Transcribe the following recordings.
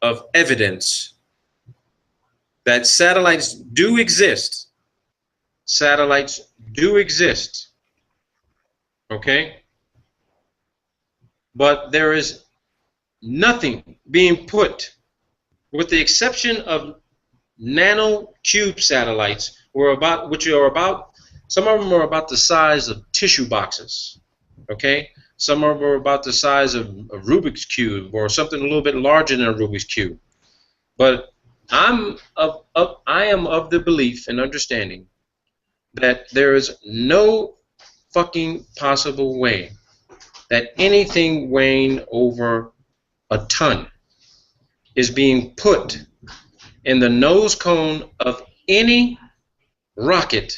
of evidence that satellites do exist. Satellites do exist. Okay? But there is nothing being put, with the exception of nanocube satellites, which are about, some of them are about the size of tissue boxes. Okay? Some of them are about the size of a Rubik's Cube, or something a little bit larger than a Rubik's Cube. But I am of the belief and understanding that there is no fucking possible way that anything weighing over a ton is being put in the nose cone of any rocket.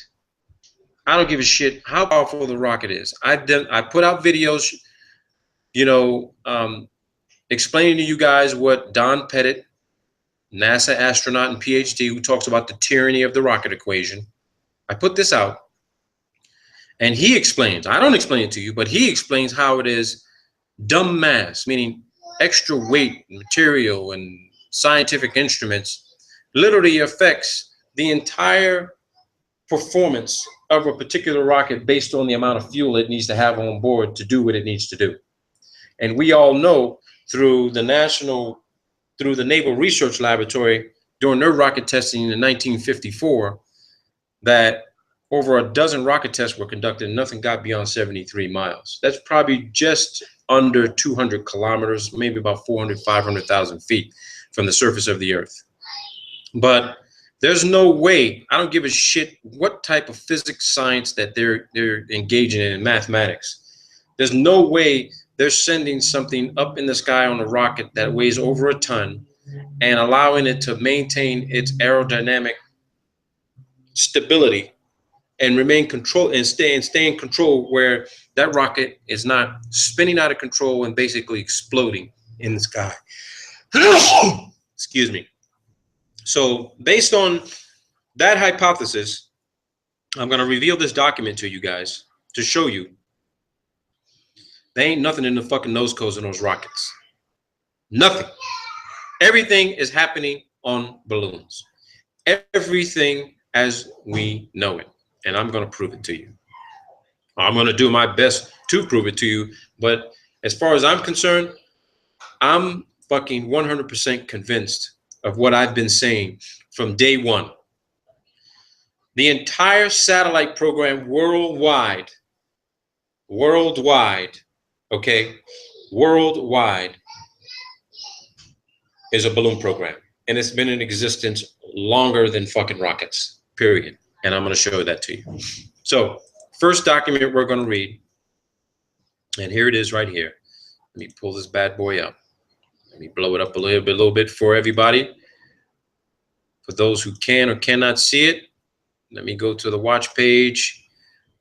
I don't give a shit how powerful the rocket is. I put out videos, you know, explaining to you guys what Don Pettit, NASA astronaut and PhD, who talks about the tyranny of the rocket equation. I put this out, and he explains, I don't explain it to you, but he explains how it is dumb mass, meaning extra weight, material, and scientific instruments, literally affects the entire performance of a particular rocket based on the amount of fuel it needs to have on board to do what it needs to do. And we all know through the Naval Research Laboratory during their rocket testing in 1954 that over a dozen rocket tests were conducted and nothing got beyond 73 miles. That's probably just under 200 kilometers, maybe about 400, 500,000 feet from the surface of the Earth. But there's no way, I don't give a shit what type of physics science that they're engaging in mathematics. There's no way they're sending something up in the sky on a rocket that weighs over a ton and allowing it to maintain its aerodynamic stability and remain control and stay in control, where that rocket is not spinning out of control and basically exploding in the sky. Excuse me. So based on that hypothesis, I'm going to reveal this document to you guys to show you there ain't nothing in the fucking nose cones in those rockets. Nothing. Everything is happening on balloons. Everything as we know it. And I'm going to prove it to you. I'm going to do my best to prove it to you. But as far as I'm concerned, I'm fucking 100% convinced of what I've been saying from day one. The entire satellite program worldwide, okay, worldwide is a balloon program. And it's been in existence longer than fucking rockets, period. And I'm going to show that to you. So, first document we're going to read, and here it is right here. Let me pull this bad boy up. Let me blow it up a little bit for everybody. For those who can or cannot see it, let me go to the watch page.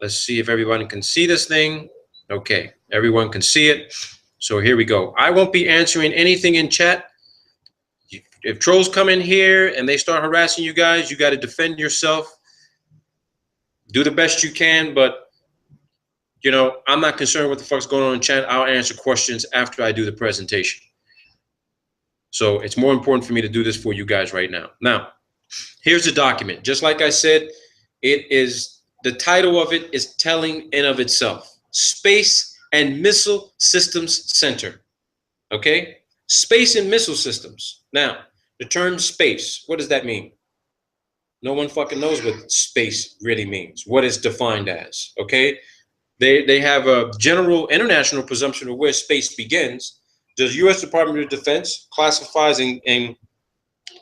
Let's see if everybody can see this thing. Okay, everyone can see it. So here we go. I won't be answering anything in chat. If trolls come in here and they start harassing you guys, you got to defend yourself. Do the best you can, but you know, I'm not concerned what the fuck's going on in chat. I'll answer questions after I do the presentation. So it's more important for me to do this for you guys right now. Now, here's the document. Just like I said, the title of it is telling in of itself. Space and Missile Systems Center. Okay? Space and Missile Systems. Now, the term space, what does that mean? No one fucking knows what space really means, what it's defined as, okay? They have a general international presumption of where space begins. The U.S. Department of Defense classifies and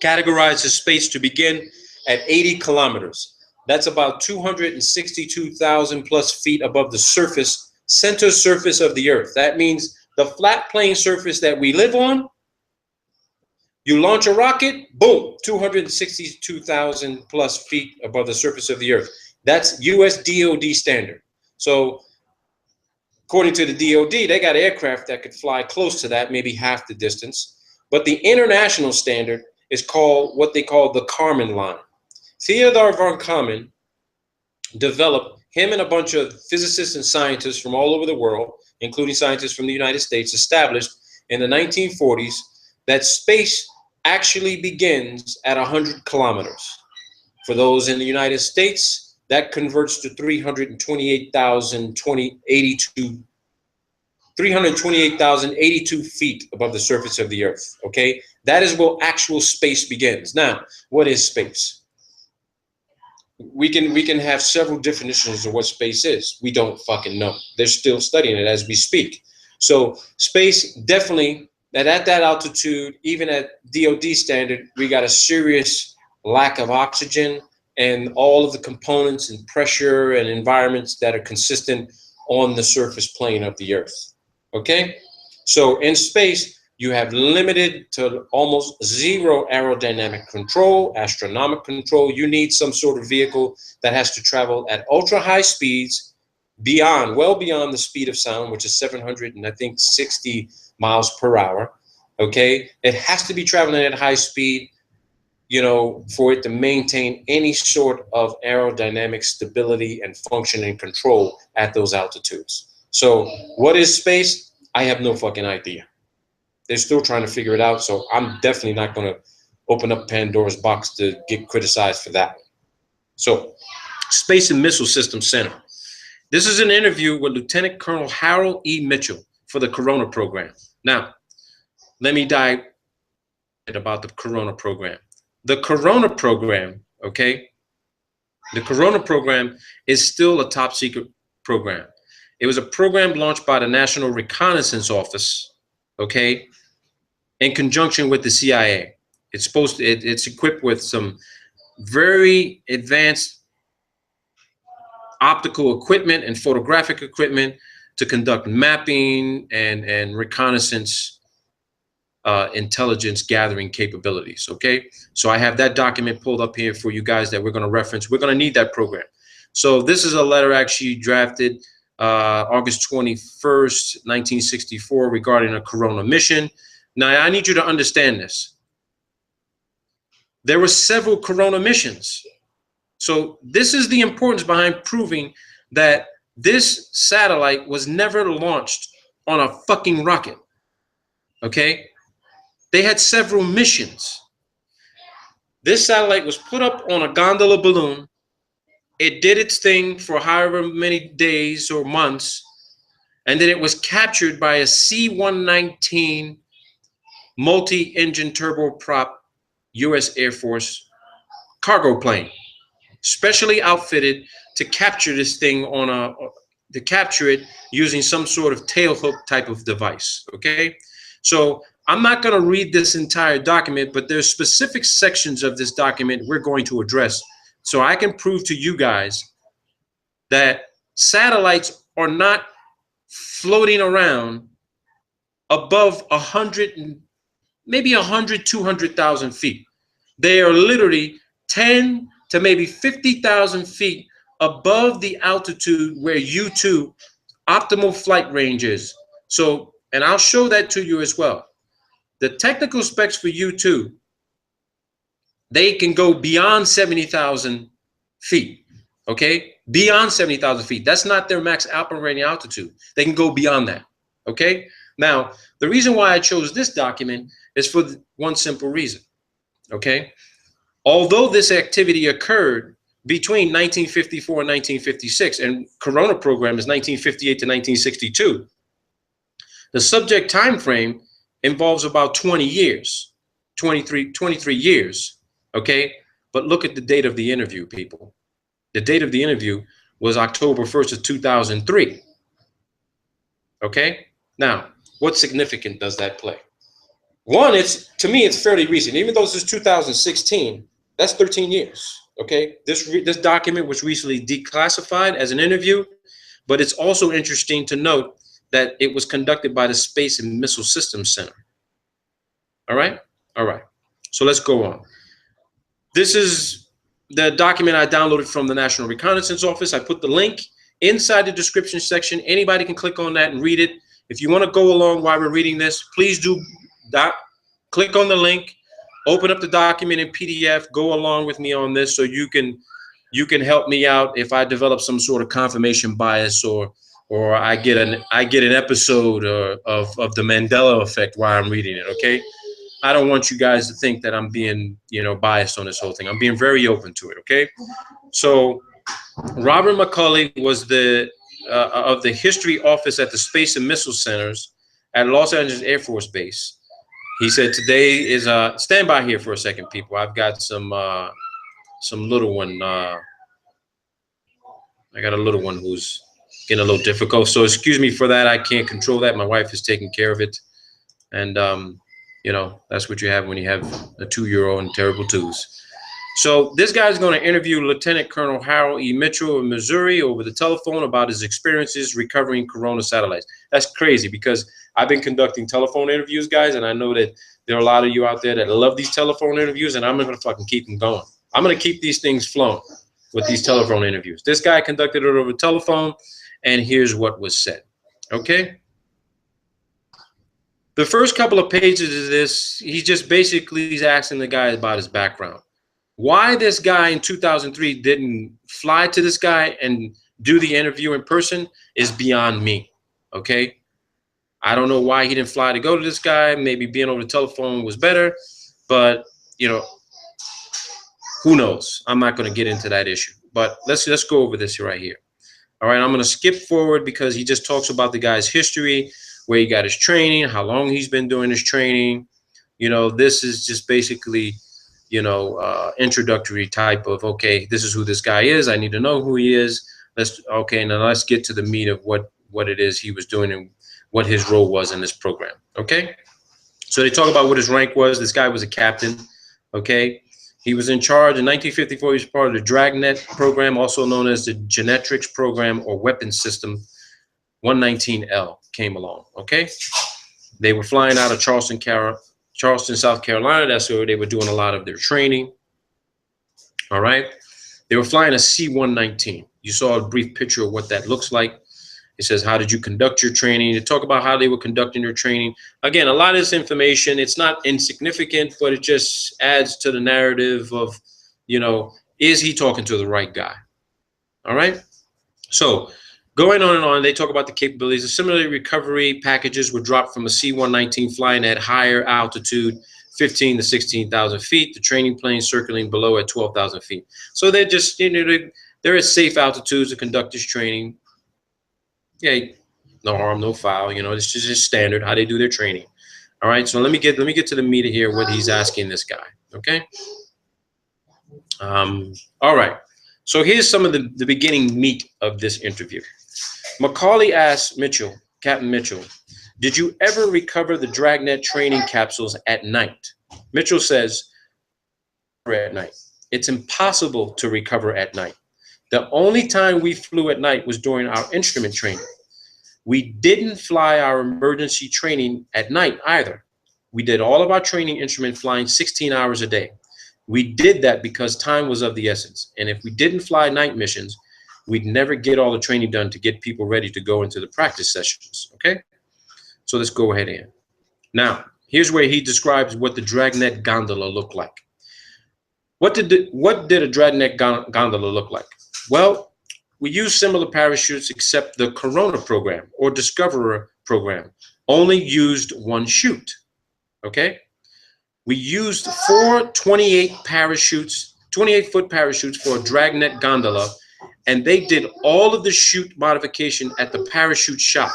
categorizes space to begin at 80 kilometers. That's about 262,000 plus feet above the center surface of the Earth. That means the flat plane surface that we live on. You launch a rocket, boom, 262,000 plus feet above the surface of the Earth. That's US DOD standard. So according to the DOD, they got aircraft that could fly close to that, maybe half the distance. But the international standard is called what they call the Kármán line. Theodor von Kármán developed, him and a bunch of physicists and scientists from all over the world, including scientists from the United States, established in the 1940s that space actually begins at 100 kilometers. For those in the United States, that converts to 328,082 feet above the surface of the earth. Okay, that is where actual space begins. Now, what is space? We can have several definitions of what space is. We don't fucking know. They're still studying it as we speak. So space definitely, that at that altitude, even at DOD standard, we got a serious lack of oxygen and all of the components and pressure and environments that are consistent on the surface plane of the earth. Okay, so in space you have limited to almost zero aerodynamic control, astronomic control. You need some sort of vehicle that has to travel at ultra high speeds, beyond, well beyond the speed of sound, which is 760 miles per hour. Okay, it has to be traveling at high speed, you know, for it to maintain any sort of aerodynamic stability and function and control at those altitudes. So what is space? I have no fucking idea. They're still trying to figure it out, so I'm definitely not going to open up Pandora's box to get criticized for that. So, Space and Missile Systems Center. This is an interview with Lieutenant Colonel Harold E. Mitchell for the Corona program. Now, let me dive about the Corona program. The Corona program, okay? The Corona program is still a top secret program. It was a program launched by the National Reconnaissance Office, okay, in conjunction with the CIA. It's equipped with some very advanced optical equipment and photographic equipment to conduct mapping and reconnaissance intelligence gathering capabilities. Okay, so I have that document pulled up here for you guys that we're going to reference. We're going to need that program. So this is a letter actually drafted August 21st, 1964 regarding a Corona mission. Now, I need you to understand this. There were several Corona missions. So this is the importance behind proving that this satellite was never launched on a fucking rocket. Okay? They had several missions. This satellite was put up on a gondola balloon. It did its thing for however many days or months, and then it was captured by a C-119 multi-engine turboprop U.S. Air Force cargo plane, specially outfitted to capture this thing to capture it using some sort of tailhook type of device. Okay, so I'm not going to read this entire document, but there's specific sections of this document we're going to address, so I can prove to you guys that satellites are not floating around above 100, maybe 100, 200,000 feet. They are literally 10 to maybe 50,000 feet above the altitude where U2 optimal flight range is. So, and I'll show that to you as well. The technical specs for U2, they can go beyond 70,000 feet, okay? Beyond 70,000 feet. That's not their max operating altitude. They can go beyond that, okay? Now, the reason why I chose this document is for one simple reason, okay? Although this activity occurred between 1954 and 1956, and Corona program is 1958 to 1962, the subject time frame involves about 20 years, 23 years, okay? But look at the date of the interview, people. The date of the interview was October 1st of 2003, okay? Now, what significance does that play? One, to me, it's fairly recent. Even though this is 2016, that's 13 years, okay? This document was recently declassified as an interview, but it's also interesting to note that it was conducted by the Space and Missile Systems Center. All right? All right. So let's go on. This is the document I downloaded from the National Reconnaissance Office. I put the link inside the description section. Anybody can click on that and read it. If you want to go along while we're reading this, please do click on the link, open up the document in PDF, go along with me on this so you can help me out if I develop some sort of confirmation bias or I get an episode of the Mandela effect while I'm reading it, okay? I don't want you guys to think that I'm being, you know, biased on this whole thing. I'm being very open to it. Okay. So Robert McCulley was the of the history office at the Space and Missile Centers at Los Angeles Air Force Base. He said today is stand by here for a second, people. I've got some little one. I got a little one who's getting a little difficult. So excuse me for that. I can't control that. My wife is taking care of it. And, you know, that's what you have when you have a 2-year-old and terrible twos. So this guy's going to interview Lieutenant Colonel Harold E. Mitchell of Missouri over the telephone about his experiences recovering Corona satellites. That's crazy because I've been conducting telephone interviews, guys, and I know that there are a lot of you out there that love these telephone interviews, and I'm going to fucking keep them going. I'm going to keep these things flowing with these telephone interviews. This guy conducted it over telephone, and here's what was said. Okay? The first couple of pages of this, he just basically is asking the guy about his background. Why this guy in 2003 didn't fly to this guy and do the interview in person is beyond me, okay? I don't know why he didn't fly to go to this guy. Maybe being over the telephone was better, but, you know, who knows? I'm not going to get into that issue, but let's go over this right here. All right, I'm going to skip forward because he just talks about the guy's history, where he got his training, how long he's been doing his training. You know, this is just basically, you know, introductory type of, okay, this is who this guy is. I need to know who he is. Okay, now let's get to the meat of what it is he was doing and what his role was in this program. Okay, so they talk about what his rank was. This guy was a captain. Okay, he was in charge in 1954. He was part of the Dragnet program, also known as the Genetrix program or Weapons System 119L came along. Okay, they were flying out of Charleston, South Carolina. That's where they were doing a lot of their training. All right, they were flying a C-119. You saw a brief picture of what that looks like. It says, how did you conduct your training? They talk about how they were conducting their training. Again, a lot of this information, it's not insignificant, but it just adds to the narrative of, you know, is he talking to the right guy? All right. So going on and on, they talk about the capabilities. The similar recovery packages were dropped from a C-119 flying at higher altitude, 15 to 16,000 feet. The training plane circling below at 12,000 feet. So they're just, you know, they're at safe altitudes to conduct this training. Yeah, no harm, no foul. You know, this is just standard how they do their training. All right, so let me get to the meat of here. What he's asking this guy. Okay. All right. So here's some of the beginning meat of this interview. Macaulay asked Mitchell, Captain Mitchell, did you ever recover the Dragnet training capsules at night? Mitchell says, at night. It's impossible to recover at night. The only time we flew at night was during our instrument training. We didn't fly our emergency training at night either. We did all of our training instrument flying 16 hours a day. We did that because time was of the essence. And if we didn't fly night missions, we'd never get all the training done to get people ready to go into the practice sessions. Okay? So let's go ahead and. Now, here's where he describes what the Dragnet gondola looked like. What did a Dragnet gondola look like? Well, we used similar parachutes, except the Corona program or Discoverer program only used one chute. Okay? We used 4 28-foot parachutes for a Dragnet gondola, and they did all of the chute modification at the parachute shop.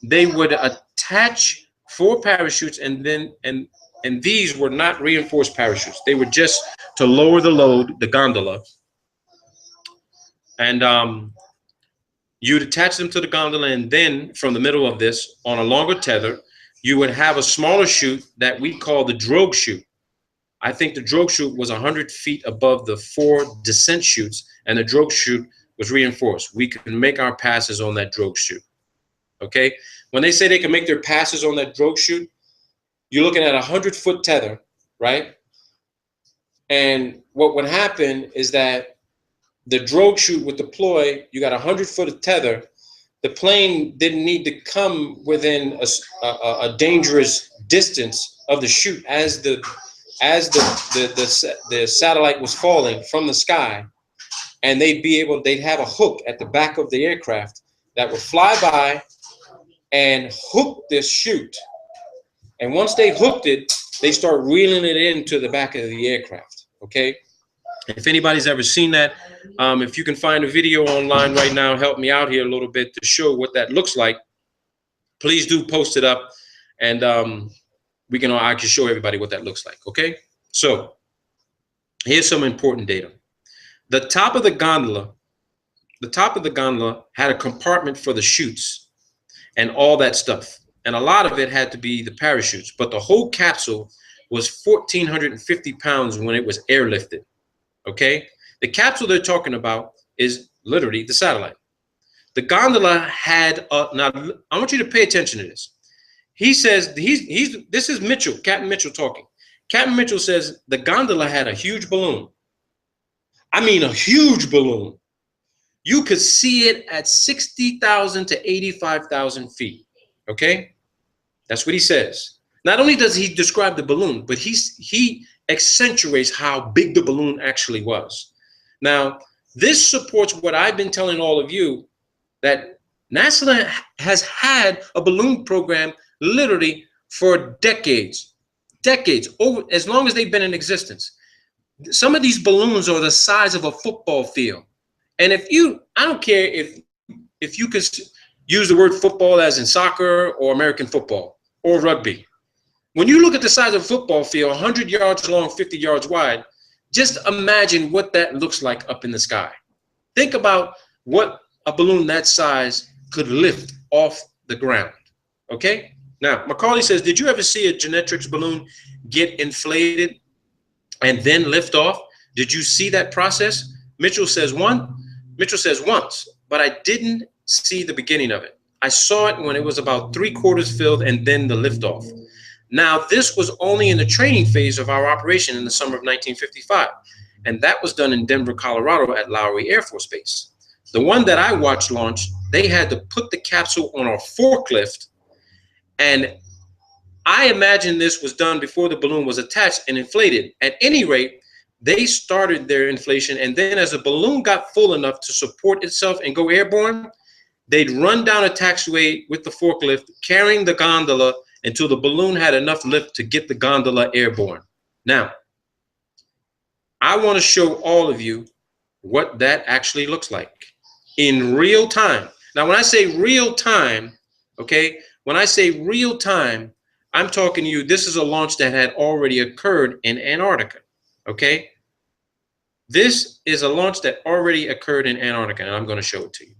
They would attach 4 parachutes, and these were not reinforced parachutes. They were just to lower the load, the gondola. And you'd attach them to the gondola, and then from the middle of this, on a longer tether, you would have a smaller chute that we call the drogue chute. I think the drogue chute was 100 feet above the 4 descent chutes, and the drogue chute was reinforced. We could make our passes on that drogue chute. Okay? When they say they can make their passes on that drogue chute, you're looking at a 100-foot tether, right? And what would happen is that the drogue chute would deploy. You got a 100-foot of tether. The plane didn't need to come within a dangerous distance of the chute as the satellite was falling from the sky, and they'd have a hook at the back of the aircraft that would fly by and hook this chute. And once they hooked it, they start reeling it into the back of the aircraft. Okay. If anybody's ever seen that, if you can find a video online right now, help me out here a little bit to show what that looks like. Please do post it up, and I can show everybody what that looks like. Okay. So here's some important data. The top of the gondola had a compartment for the chutes and all that stuff. And a lot of it had to be the parachutes, but the whole capsule was 1,450 pounds when it was airlifted. Okay. The capsule they're talking about is literally the satellite. The gondola had now I want you to pay attention to this. He says this is Mitchell, Captain Mitchell talking. Captain Mitchell says the gondola had a huge balloon. I mean, a huge balloon. You could see it at 60,000 to 85,000 feet. Okay. That's what he says. Not only does he describe the balloon, but he accentuates how big the balloon actually was. Now, this supports what I've been telling all of you, that NASA has had a balloon program literally for decades, over as long as they've been in existence. Some of these balloons are the size of a football field. And I don't care if you could use the word football as in soccer or American football or rugby. When you look at the size of a football field, 100 yards long, 50 yards wide, just imagine what that looks like up in the sky. Think about what a balloon that size could lift off the ground. Okay? Now, Macaulay says, did you ever see a Genetrix balloon get inflated and then lift off? Did you see that process? Mitchell says once, but I didn't see the beginning of it. I saw it when it was about 3/4 filled and then the liftoff. Now, this was only in the training phase of our operation in the summer of 1955, and that was done in Denver, Colorado at Lowry Air Force Base. The one that I watched launch, they had to put the capsule on a forklift, and I imagine this was done before the balloon was attached and inflated. At any rate, they started their inflation, and then as the balloon got full enough to support itself and go airborne, they'd run down a taxiway with the forklift, carrying the gondola until the balloon had enough lift to get the gondola airborne. Now, I want to show all of you what that actually looks like in real time. Now, when I say real time, okay, when I say real time, I'm talking to you, this is a launch that had already occurred in Antarctica. Okay, this is a launch that already occurred in Antarctica, and I'm going to show it to you.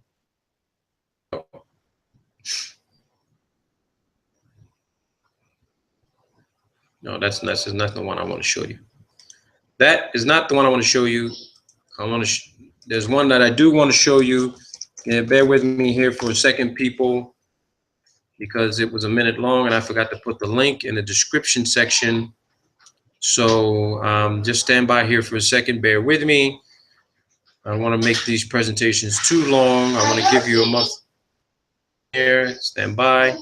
No, that's not the one I want to show you. That is not the one I want to show you. There's one that I do want to show you. Yeah, bear with me here for a second, people, because it was a minute long and I forgot to put the link in the description section. So just stand by here for a second. Bear with me. I don't want to make these presentations too long. I want to give you a month here. Stand by.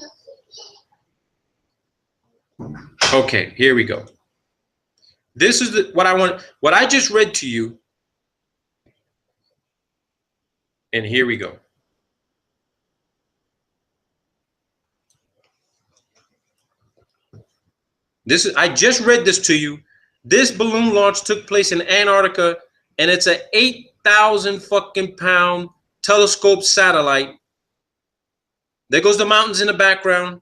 Okay, here we go. This is what I want. What I just read to you. And here we go. I just read this to you. This balloon launch took place in Antarctica, and it's an 8,000 fucking pound telescope satellite. There goes the mountains in the background.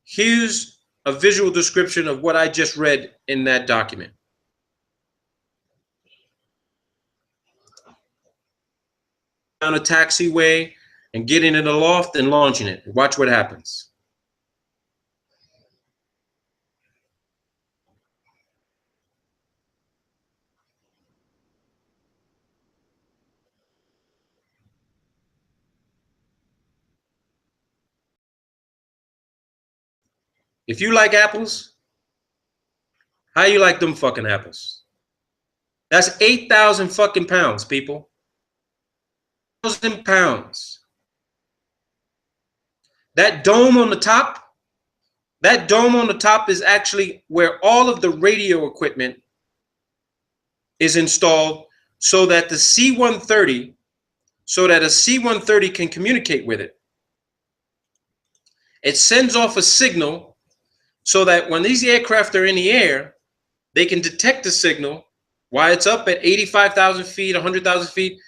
Here's a visual description of what I just read in that document. Down a taxiway and getting in the loft and launching it. Watch what happens. If you like apples, how you like them fucking apples? That's 8,000 fucking pounds, people. 1,000 pounds. That dome on the top is actually where all of the radio equipment is installed so that a C-130 can communicate with it. It sends off a signal so that when these aircraft are in the air, they can detect the signal while it's up at 85,000 feet, 100,000 feet.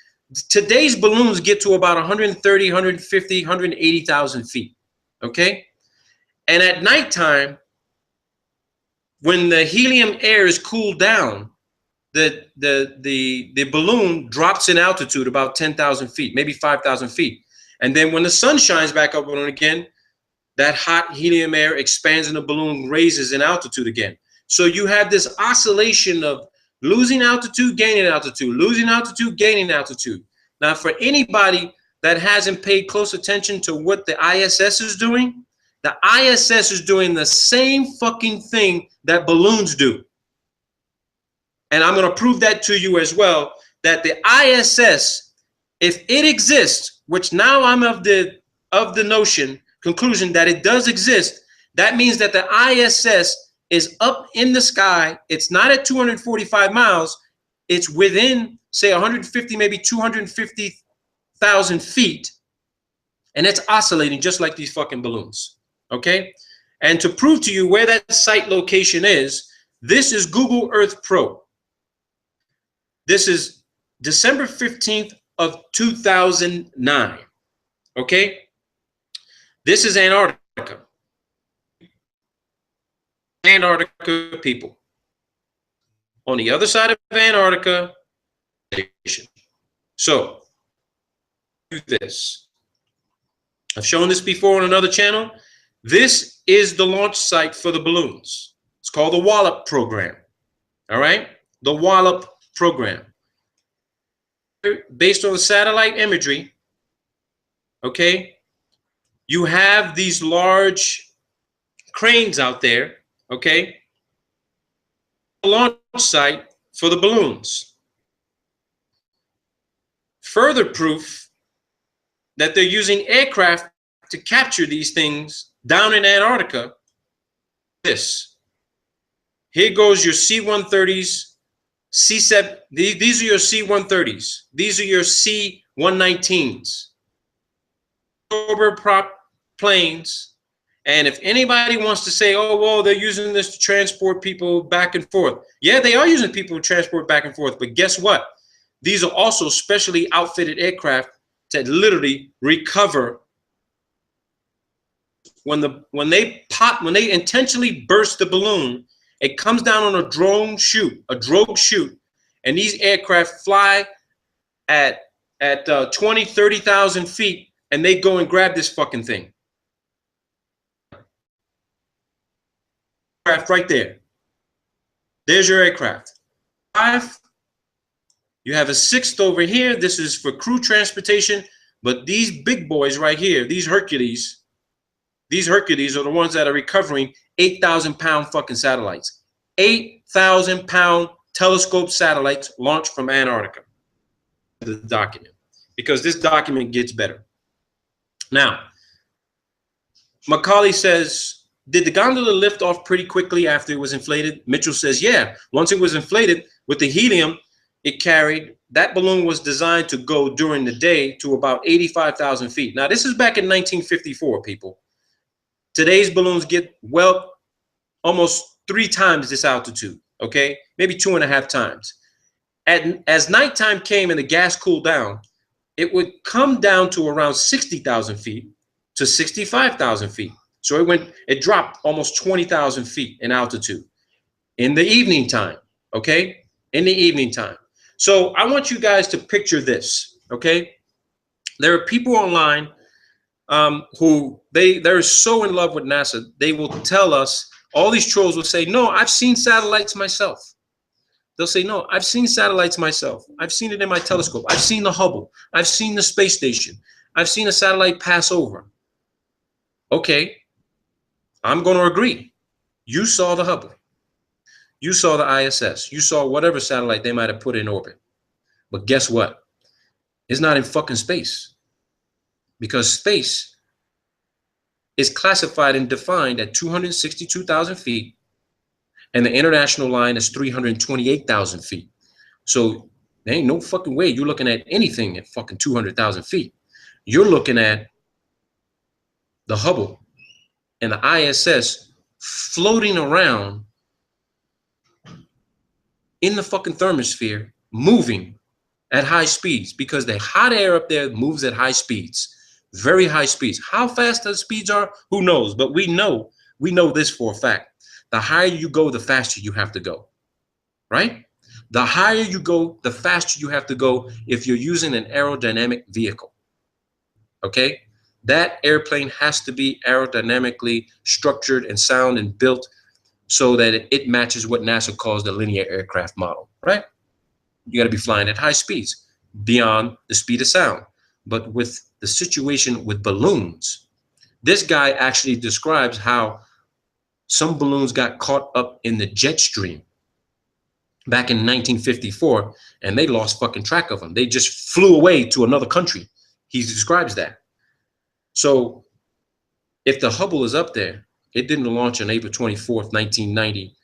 Today's balloons get to about 130, 150, 180,000 feet, okay? And at nighttime, when the helium air is cooled down, the balloon drops in altitude about 10,000 feet, maybe 5,000 feet. And then when the sun shines back up on it again, that hot helium air expands and the balloon raises in altitude again. So you have this oscillation of losing altitude, gaining altitude, losing altitude, gaining altitude. Now, for anybody that hasn't paid close attention to what the ISS is doing, the ISS is doing the same fucking thing that balloons do. And I'm going to prove that to you as well, that the ISS, if it exists, which now I'm of the conclusion that it does exist, that means that the ISS is up in the sky. It's not at 245 miles. It's within, say, 150, maybe 250,000 feet. And it's oscillating just like these fucking balloons. Okay? And to prove to you where that site location is, this is Google Earth Pro. This is December 15th of 2009. Okay? This is Antarctica. Antarctica people. On the other side of Antarctica, so do this. I've shown this before on another channel. This is the launch site for the balloons. It's called the Wallop program. All right? The Wallop program. Based on the satellite imagery, okay, you have these large cranes out there, okay, the launch site for the balloons. Further proof that they're using aircraft to capture these things down in Antarctica. This. Here goes your C-130s, C-7. These are your C-130s. These are your C-119s. Turboprop planes. And if anybody wants to say, oh, well, they're using this to transport people back and forth. Yeah, they are using people to transport back and forth. But guess what? These are also specially outfitted aircraft that literally recover when they intentionally burst the balloon. It comes down on a drogue chute, and these aircraft fly at 20, 30,000 feet, and they go and grab this fucking thing. Right there. There's your aircraft. 5. You have a 6th over here. This is for crew transportation, but these big boys right here, these Hercules are the ones that are recovering 8,000-pound fucking satellites. 8,000-pound telescope satellites launched from Antarctica. The document, because this document gets better. Now, Macaulay says, did the gondola lift off pretty quickly after it was inflated? Mitchell says, yeah. Once it was inflated with the helium it carried, that balloon was designed to go during the day to about 85,000 feet. Now, this is back in 1954, people. Today's balloons get, well, almost 3 times this altitude, okay? Maybe 2.5 times. As nighttime came and the gas cooled down, it would come down to around 60,000 feet to 65,000 feet. So it dropped almost 20,000 feet in altitude in the evening time, okay? In the evening time. So I want you guys to picture this, okay? There are people online who they're so in love with NASA, they will tell us, all these trolls will say, no, I've seen satellites myself. They'll say, no, I've seen satellites myself. I've seen it in my telescope. I've seen the Hubble. I've seen the space station. I've seen a satellite pass over. Okay, I'm going to agree. You saw the Hubble. You saw the ISS. You saw whatever satellite they might have put in orbit. But guess what? It's not in fucking space. Because space is classified and defined at 262,000 feet, and the international line is 328,000 feet. So there ain't no fucking way you're looking at anything at fucking 200,000 feet. You're looking at the Hubble and the ISS floating around in the fucking thermosphere, moving at high speeds, because the hot air up there moves at high speeds, very high speeds. How fast those speeds are, who knows? But we know this for a fact. The higher you go, the faster you have to go, right? The higher you go, the faster you have to go if you're using an aerodynamic vehicle, okay? That airplane has to be aerodynamically structured and sound and built so that it matches what NASA calls the linear aircraft model, right? You got to be flying at high speeds beyond the speed of sound. But with the situation with balloons, this guy actually describes how some balloons got caught up in the jet stream back in 1954, and they lost fucking track of them. They just flew away to another country. He describes that. So if the Hubble is up there, it didn't launch on April 24th, 1990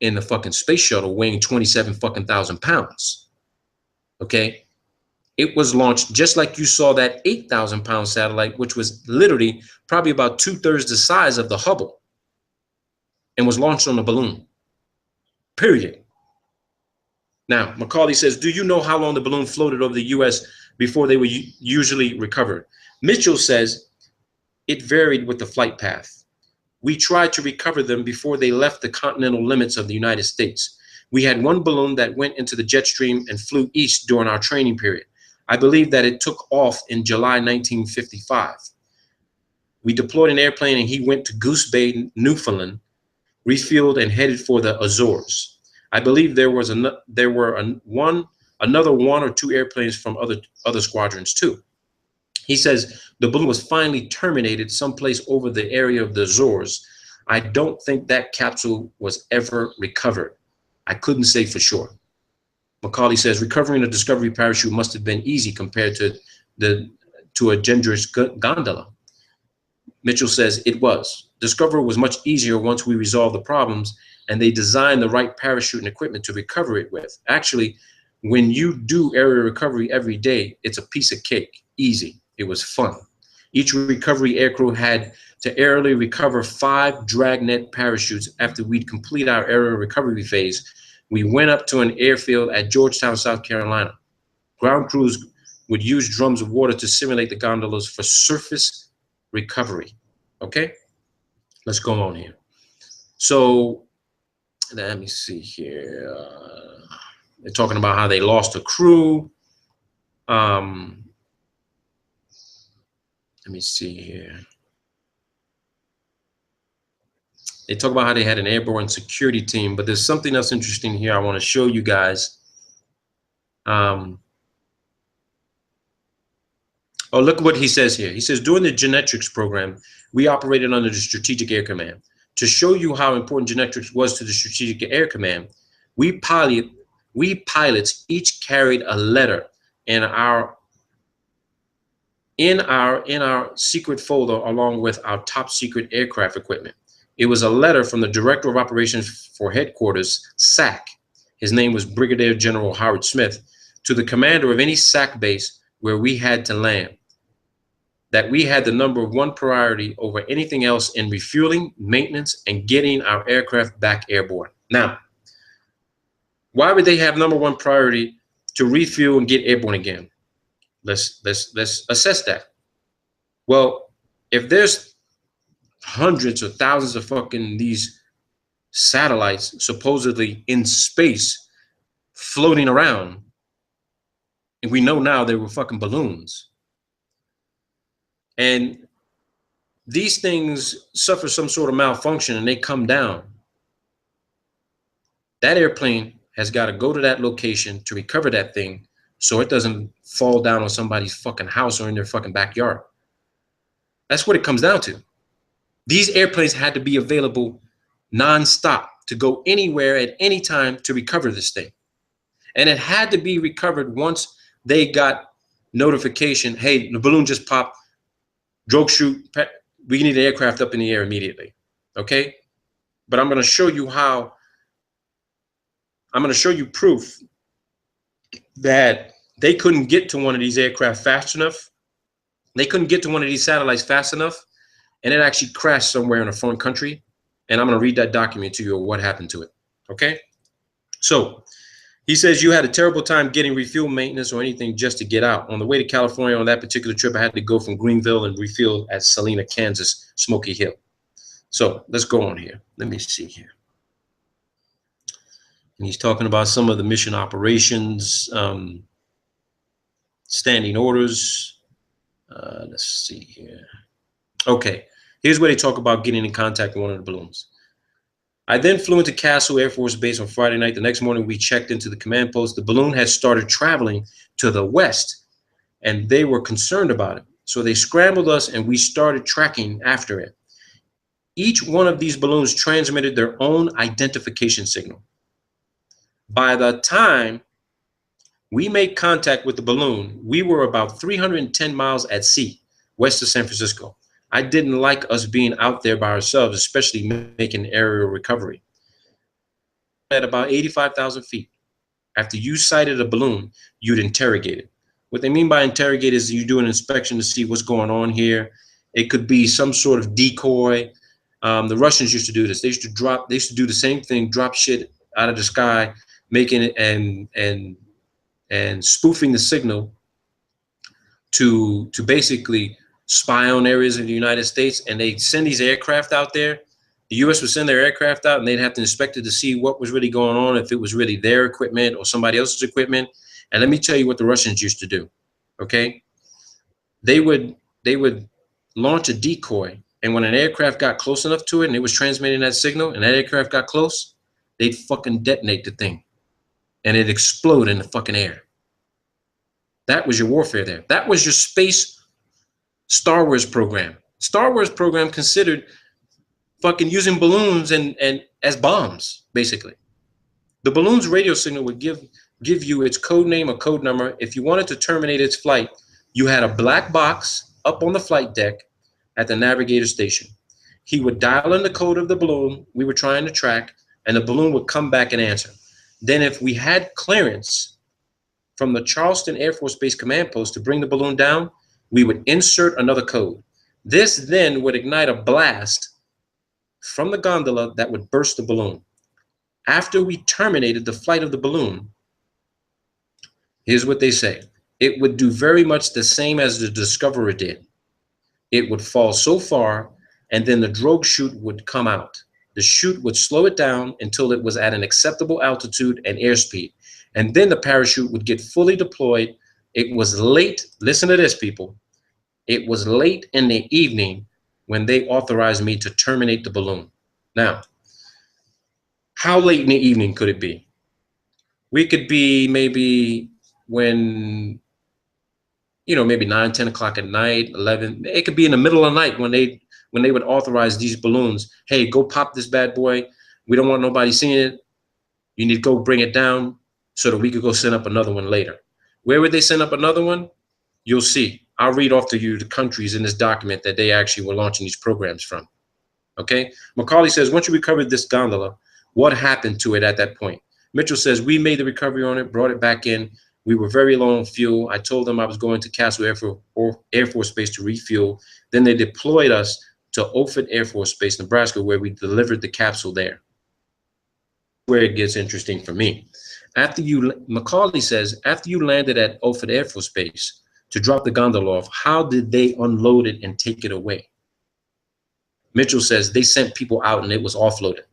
in the fucking space shuttle weighing 27 fucking thousand pounds. Okay? It was launched just like you saw that 8,000 pound satellite, which was literally probably about 2/3 the size of the Hubble, and was launched on a balloon, period. Now, Macaulay says, do you know how long the balloon floated over the US before they were usually recovered? Mitchell says, it varied with the flight path. We tried to recover them before they left the continental limits of the United States. We had one balloon that went into the jet stream and flew east during our training period. I believe that it took off in July 1955. We deployed an airplane and he went to Goose Bay, Newfoundland, refueled and headed for the Azores. I believe there were another one or two airplanes from other squadrons too. He says the balloon was finally terminated someplace over the area of the Azores. I don't think that capsule was ever recovered. I couldn't say for sure. Macaulay says recovering a Discovery parachute must have been easy compared to a dangerous gondola. Mitchell says it was. Discovery was much easier once we resolved the problems and they designed the right parachute and equipment to recover it with. Actually, when you do area recovery every day, it's a piece of cake, easy. It was fun. Each recovery aircrew had to aerially recover 5 dragnet parachutes after we'd complete our area recovery phase. We went up to an airfield at Georgetown, South Carolina. Ground crews would use drums of water to simulate the gondolas for surface recovery. Okay, let's go on here. So let me see here. They're talking about how they lost a crew. Let me see here. They talk about how they had an airborne security team, but there's something else interesting here I want to show you guys. Oh, look what he says here. He says, during the genetics program, we operated under the Strategic Air Command. To show you how important genetics was to the Strategic Air Command, we pilots each carried a letter in our secret folder along with our top secret aircraft equipment. It was a letter from the Director of Operations for Headquarters, SAC. His name was Brigadier General Howard Smith, to the commander of any SAC base where we had to land, that we had the number 1 priority over anything else in refueling, maintenance, and getting our aircraft back airborne. Now, why would they have number 1 priority to refuel and get airborne again? Let's assess that. Well, if there's hundreds or thousands of fucking these satellites supposedly in space floating around, and we know now they were fucking balloons, and these things suffer some sort of malfunction and they come down, that airplane has got to go to that location to recover that thing so it doesn't fall down on somebody's fucking house or in their fucking backyard. That's what it comes down to. These airplanes had to be available nonstop to go anywhere at any time to recover this thing. And it had to be recovered once they got notification, hey, the balloon just popped, drogue chute, we need an aircraft up in the air immediately, okay? But I'm gonna show you how, I'm gonna show you proof that they couldn't get to one of these aircraft fast enough. They couldn't get to one of these satellites fast enough, and it actually crashed somewhere in a foreign country. And I'm going to read that document to you of what happened to it. Okay? So he says, you had a terrible time getting refuel maintenance or anything just to get out. On the way to California on that particular trip, I had to go from Greenville and refuel at Salina, Kansas, Smoky Hill. So let's go on here. Let me see here. And he's talking about some of the mission operations, standing orders. Let's see here. Okay, here's where they talk about getting in contact with one of the balloons. I then flew into Castle Air Force Base on Friday night. The next morning, we checked into the command post. The balloon had started traveling to the west, and they were concerned about it. So they scrambled us, and we started tracking after it. Each one of these balloons transmitted their own identification signal. By the time we made contact with the balloon, we were about 310 miles at sea, west of San Francisco. I didn't like us being out there by ourselves, especially making aerial recovery. At about 85,000 feet, after you sighted a balloon, you'd interrogate it. What they mean by interrogate is you do an inspection to see what's going on here. It could be some sort of decoy. The Russians used to do this. They used to do the same thing, drop shit out of the sky, making it and spoofing the signal to basically spy on areas of the United States. And they send these aircraft out there. The U.S. would send their aircraft out, and they'd have to inspect it to see what was really going on, if it was really their equipment or somebody else's equipment. And let me tell you what the Russians used to do. Okay, they would launch a decoy, and when an aircraft got close enough to it and it was transmitting that signal, and that aircraft got close, they'd fucking detonate the thing, and it'd explode in the fucking air. That was your warfare there. That was your space Star Wars program. Star Wars program considered fucking using balloons and as bombs, basically. The balloon's radio signal would give you its code name or code number. If you wanted to terminate its flight, you had a black box up on the flight deck at the navigator station. He would dial in the code of the balloon we were trying to track, and the balloon would come back and answer. Then if we had clearance from the Charleston Air Force Base command post to bring the balloon down, we would insert another code. This then would ignite a blast from the gondola that would burst the balloon. After we terminated the flight of the balloon, here's what they say. It would do very much the same as the Discoverer did. It would fall so far, and then the drogue chute would come out. The chute would slow it down until it was at an acceptable altitude and airspeed. And then the parachute would get fully deployed. It was late. Listen to this, people. It was late in the evening when they authorized me to terminate the balloon. Now, how late in the evening could it be? We could be maybe when, maybe 9, 10 o'clock at night, 11. It could be in the middle of the night when they would authorize these balloons. Hey, go pop this bad boy. We don't want nobody seeing it. You need to go bring it down so that we could go send up another one later. Where would they send up another one? You'll see. I'll read off to you the countries in this document that they actually were launching these programs from. Okay? Macaulay says, once you recovered this gondola, what happened to it at that point? Mitchell says, we made the recovery on it, brought it back in. We were very low on fuel. I told them I was going to Castle Air Force Base to refuel. Then they deployed us to Offutt Air Force Base, Nebraska, where we delivered the capsule there. Where it gets interesting for me. Macaulay says, after you landed at Offutt Air Force Base to drop the gondola off, how did they unload it and take it away? Mitchell says they sent people out and it was offloaded.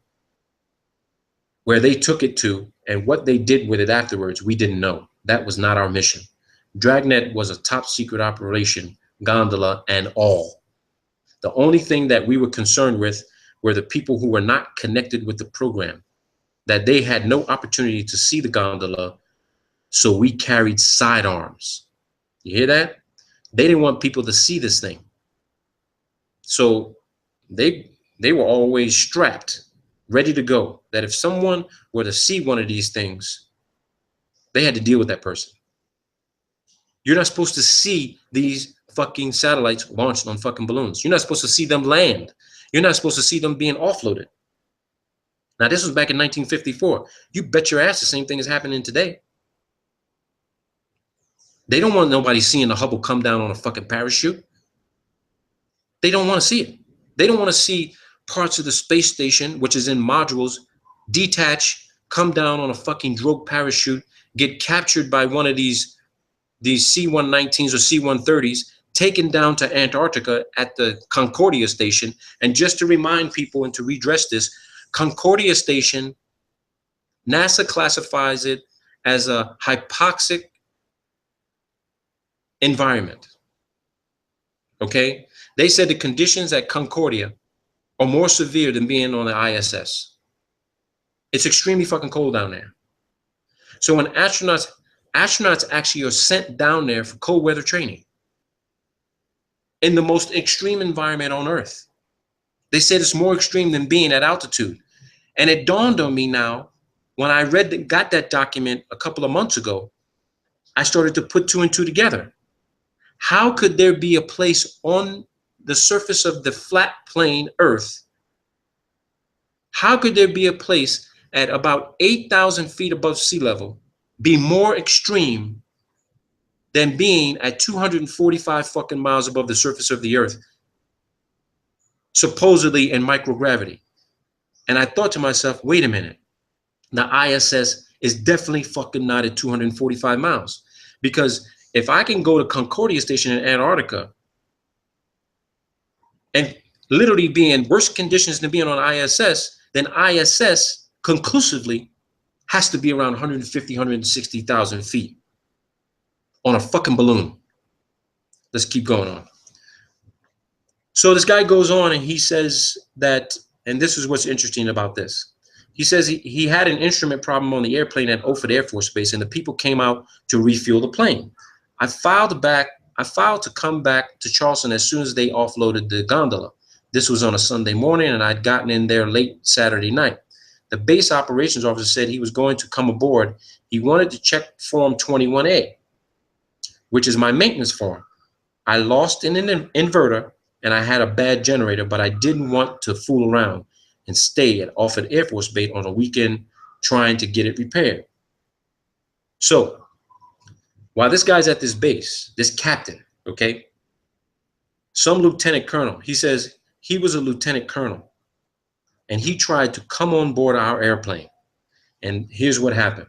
Where they took it to and what they did with it afterwards, we didn't know. That was not our mission. Dragnet was a top secret operation, gondola and all. The only thing that we were concerned with were the people who were not connected with the program, that they had no opportunity to see the gondola, so we carried sidearms. You hear that? They didn't want people to see this thing. So they were always strapped, ready to go, that if someone were to see one of these things, they had to deal with that person. You're not supposed to see these fucking satellites launched on fucking balloons. You're not supposed to see them land. You're not supposed to see them being offloaded. Now, this was back in 1954. You bet your ass the same thing is happening today. They don't want nobody seeing the Hubble come down on a fucking parachute. They don't want to see it. They don't want to see parts of the space station, which is in modules, detach, come down on a fucking drogue parachute, get captured by one of these C-119s or C-130s, taken down to Antarctica at the Concordia station. And just to remind people and to redress this, Concordia station, NASA classifies it as a hypoxic environment. Okay? They said the conditions at Concordia are more severe than being on the ISS. It's extremely fucking cold down there. So when astronauts actually are sent down there for cold weather training in the most extreme environment on Earth. They said it's more extreme than being at altitude. And it dawned on me now, when I got that document a couple of months ago, I started to put two and two together. How could there be a place on the surface of the flat plane Earth? How could there be a place at about 8,000 feet above sea level be more extreme than being at 245 fucking miles above the surface of the Earth, supposedly in microgravity? And I thought to myself, wait a minute, the ISS is definitely fucking not at 245 miles. Because if I can go to Concordia Station in Antarctica and literally be in worse conditions than being on ISS, then ISS conclusively has to be around 150, 160,000 feet on a fucking balloon. Let's keep going on. So this guy goes on and he says that, and this is what's interesting about this. He says he had an instrument problem on the airplane at Offutt Air Force Base, and the people came out to refuel the plane. I filed to come back to Charleston as soon as they offloaded the gondola. This was on a Sunday morning, and I'd gotten in there late Saturday night. The base operations officer said he was going to come aboard. He wanted to check Form 21A, which is my maintenance form. I lost an inverter, and I had a bad generator, but I didn't want to fool around and stay at Offutt Air Force Base on a weekend trying to get it repaired. So while this guy's at this base, this captain, okay, some lieutenant colonel, he says he was a lieutenant colonel, and he tried to come on board our airplane. And here's what happened.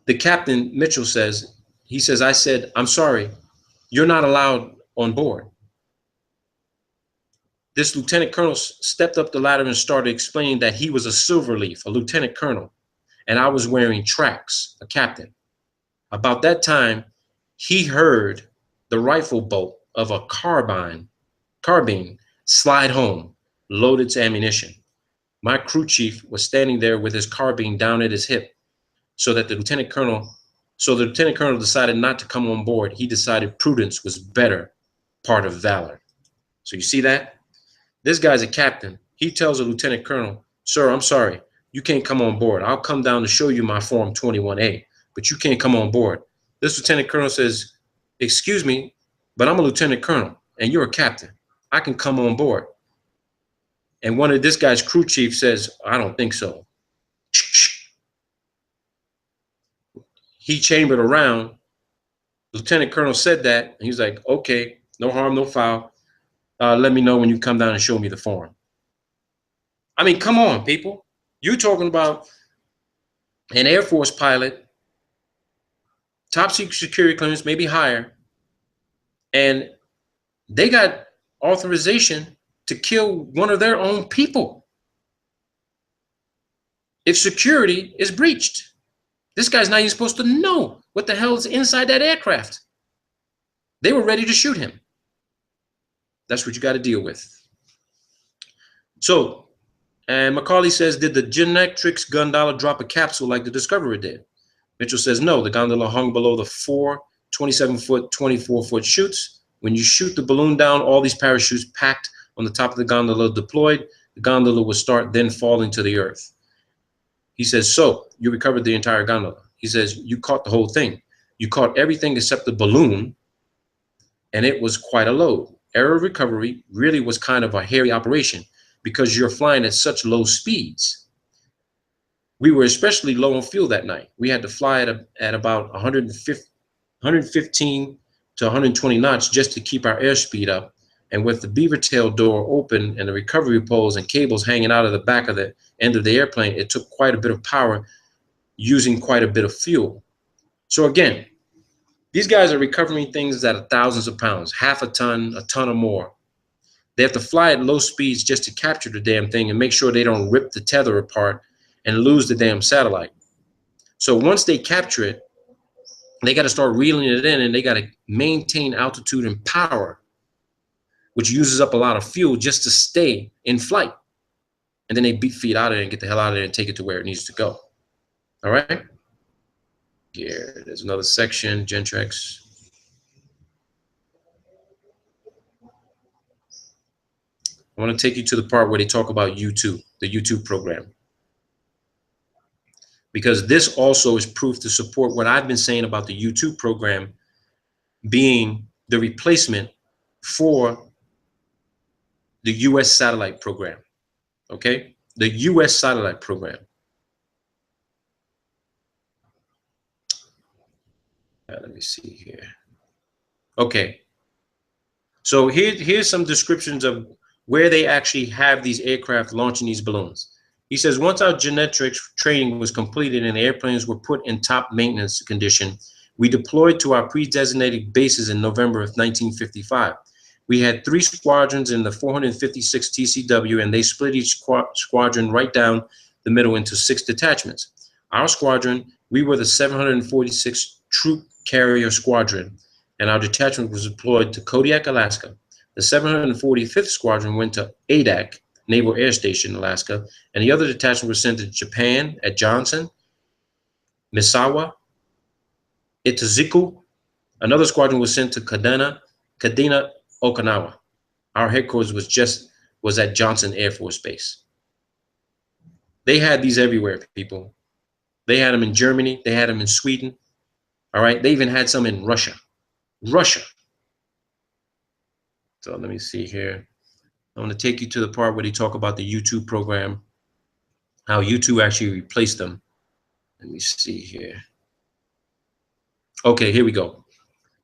The captain, Mitchell, says, I said, I'm sorry, you're not allowed on board. This lieutenant colonel stepped up the ladder and started explaining that he was a Silverleaf, a lieutenant colonel, and I was wearing tracks, a captain. About that time, he heard the rifle bolt of a carbine slide home, loaded to ammunition. My crew chief was standing there with his carbine down at his hip, so the lieutenant colonel decided not to come on board. He decided prudence was better part of valor. So you see that? This guy's a captain. He tells a lieutenant colonel, sir, I'm sorry, you can't come on board. I'll come down to show you my Form 21A, but you can't come on board. This lieutenant colonel says, excuse me, but I'm a lieutenant colonel and you're a captain. I can come on board. And one of this guy's crew chief says, I don't think so. He chambered around. Lieutenant colonel said that, and he was like, okay, no harm, no foul. Let me know when you come down and show me the form. I mean, come on, people. You're talking about an Air Force pilot, top secret security clearance, maybe higher, and they got authorization to kill one of their own people if security is breached. This guy's not even supposed to know what the hell is inside that aircraft. They were ready to shoot him. That's what you got to deal with. So, and Macaulay says, did the Genetrix gondola drop a capsule like the Discoverer did? Mitchell says, no, the gondola hung below the 4 27-foot, 24-foot chutes. When you shoot the balloon down, all these parachutes packed on the top of the gondola deployed. The gondola would start then falling to the earth. He says, so you recovered the entire gondola. He says, you caught the whole thing. You caught everything except the balloon, and it was quite a load. Error recovery really was kind of a hairy operation because you're flying at such low speeds. We were especially low on fuel that night. We had to fly at about 115 to 120 knots just to keep our airspeed up. And with the beaver tail door open and the recovery poles and cables hanging out of the back of the end of the airplane, it took quite a bit of power, using quite a bit of fuel. So again, these guys are recovering things that are thousands of pounds, half a ton or more. They have to fly at low speeds just to capture the damn thing and make sure they don't rip the tether apart and lose the damn satellite. So once they capture it, they got to start reeling it in, and they got to maintain altitude and power, which uses up a lot of fuel just to stay in flight. And then they beat feet out of it and get the hell out of there and take it to where it needs to go. All right? Here, there's another section, Gentrex. I want to take you to the part where they talk about U2, the U2 program. Because this also is proof to support what I've been saying about the U2 program being the replacement for the US satellite program. Okay? The US satellite program. Let me see here. Okay. So here's some descriptions of where they actually have these aircraft launching these balloons. He says, once our genetics training was completed and the airplanes were put in top maintenance condition, we deployed to our pre-designated bases in November of 1955. We had 3 squadrons in the 456 TCW, and they split each squadron right down the middle into 6 detachments. Our squadron, we were the 746 Troop Carrier Squadron, and our detachment was deployed to Kodiak, Alaska. The 745th Squadron went to Adak, Naval Air Station, Alaska, and the other detachment was sent to Japan at Johnson, Misawa, Itazuku. Another squadron was sent to Kadena, Okinawa. Our headquarters was at Johnson Air Force Base. They had these everywhere, people. They had them in Germany. They had them in Sweden. All right. They even had some in Russia. So let me see here. I want to take you to the part where they talk about the U2 program, how U2 actually replaced them. Let me see here. Okay, here we go.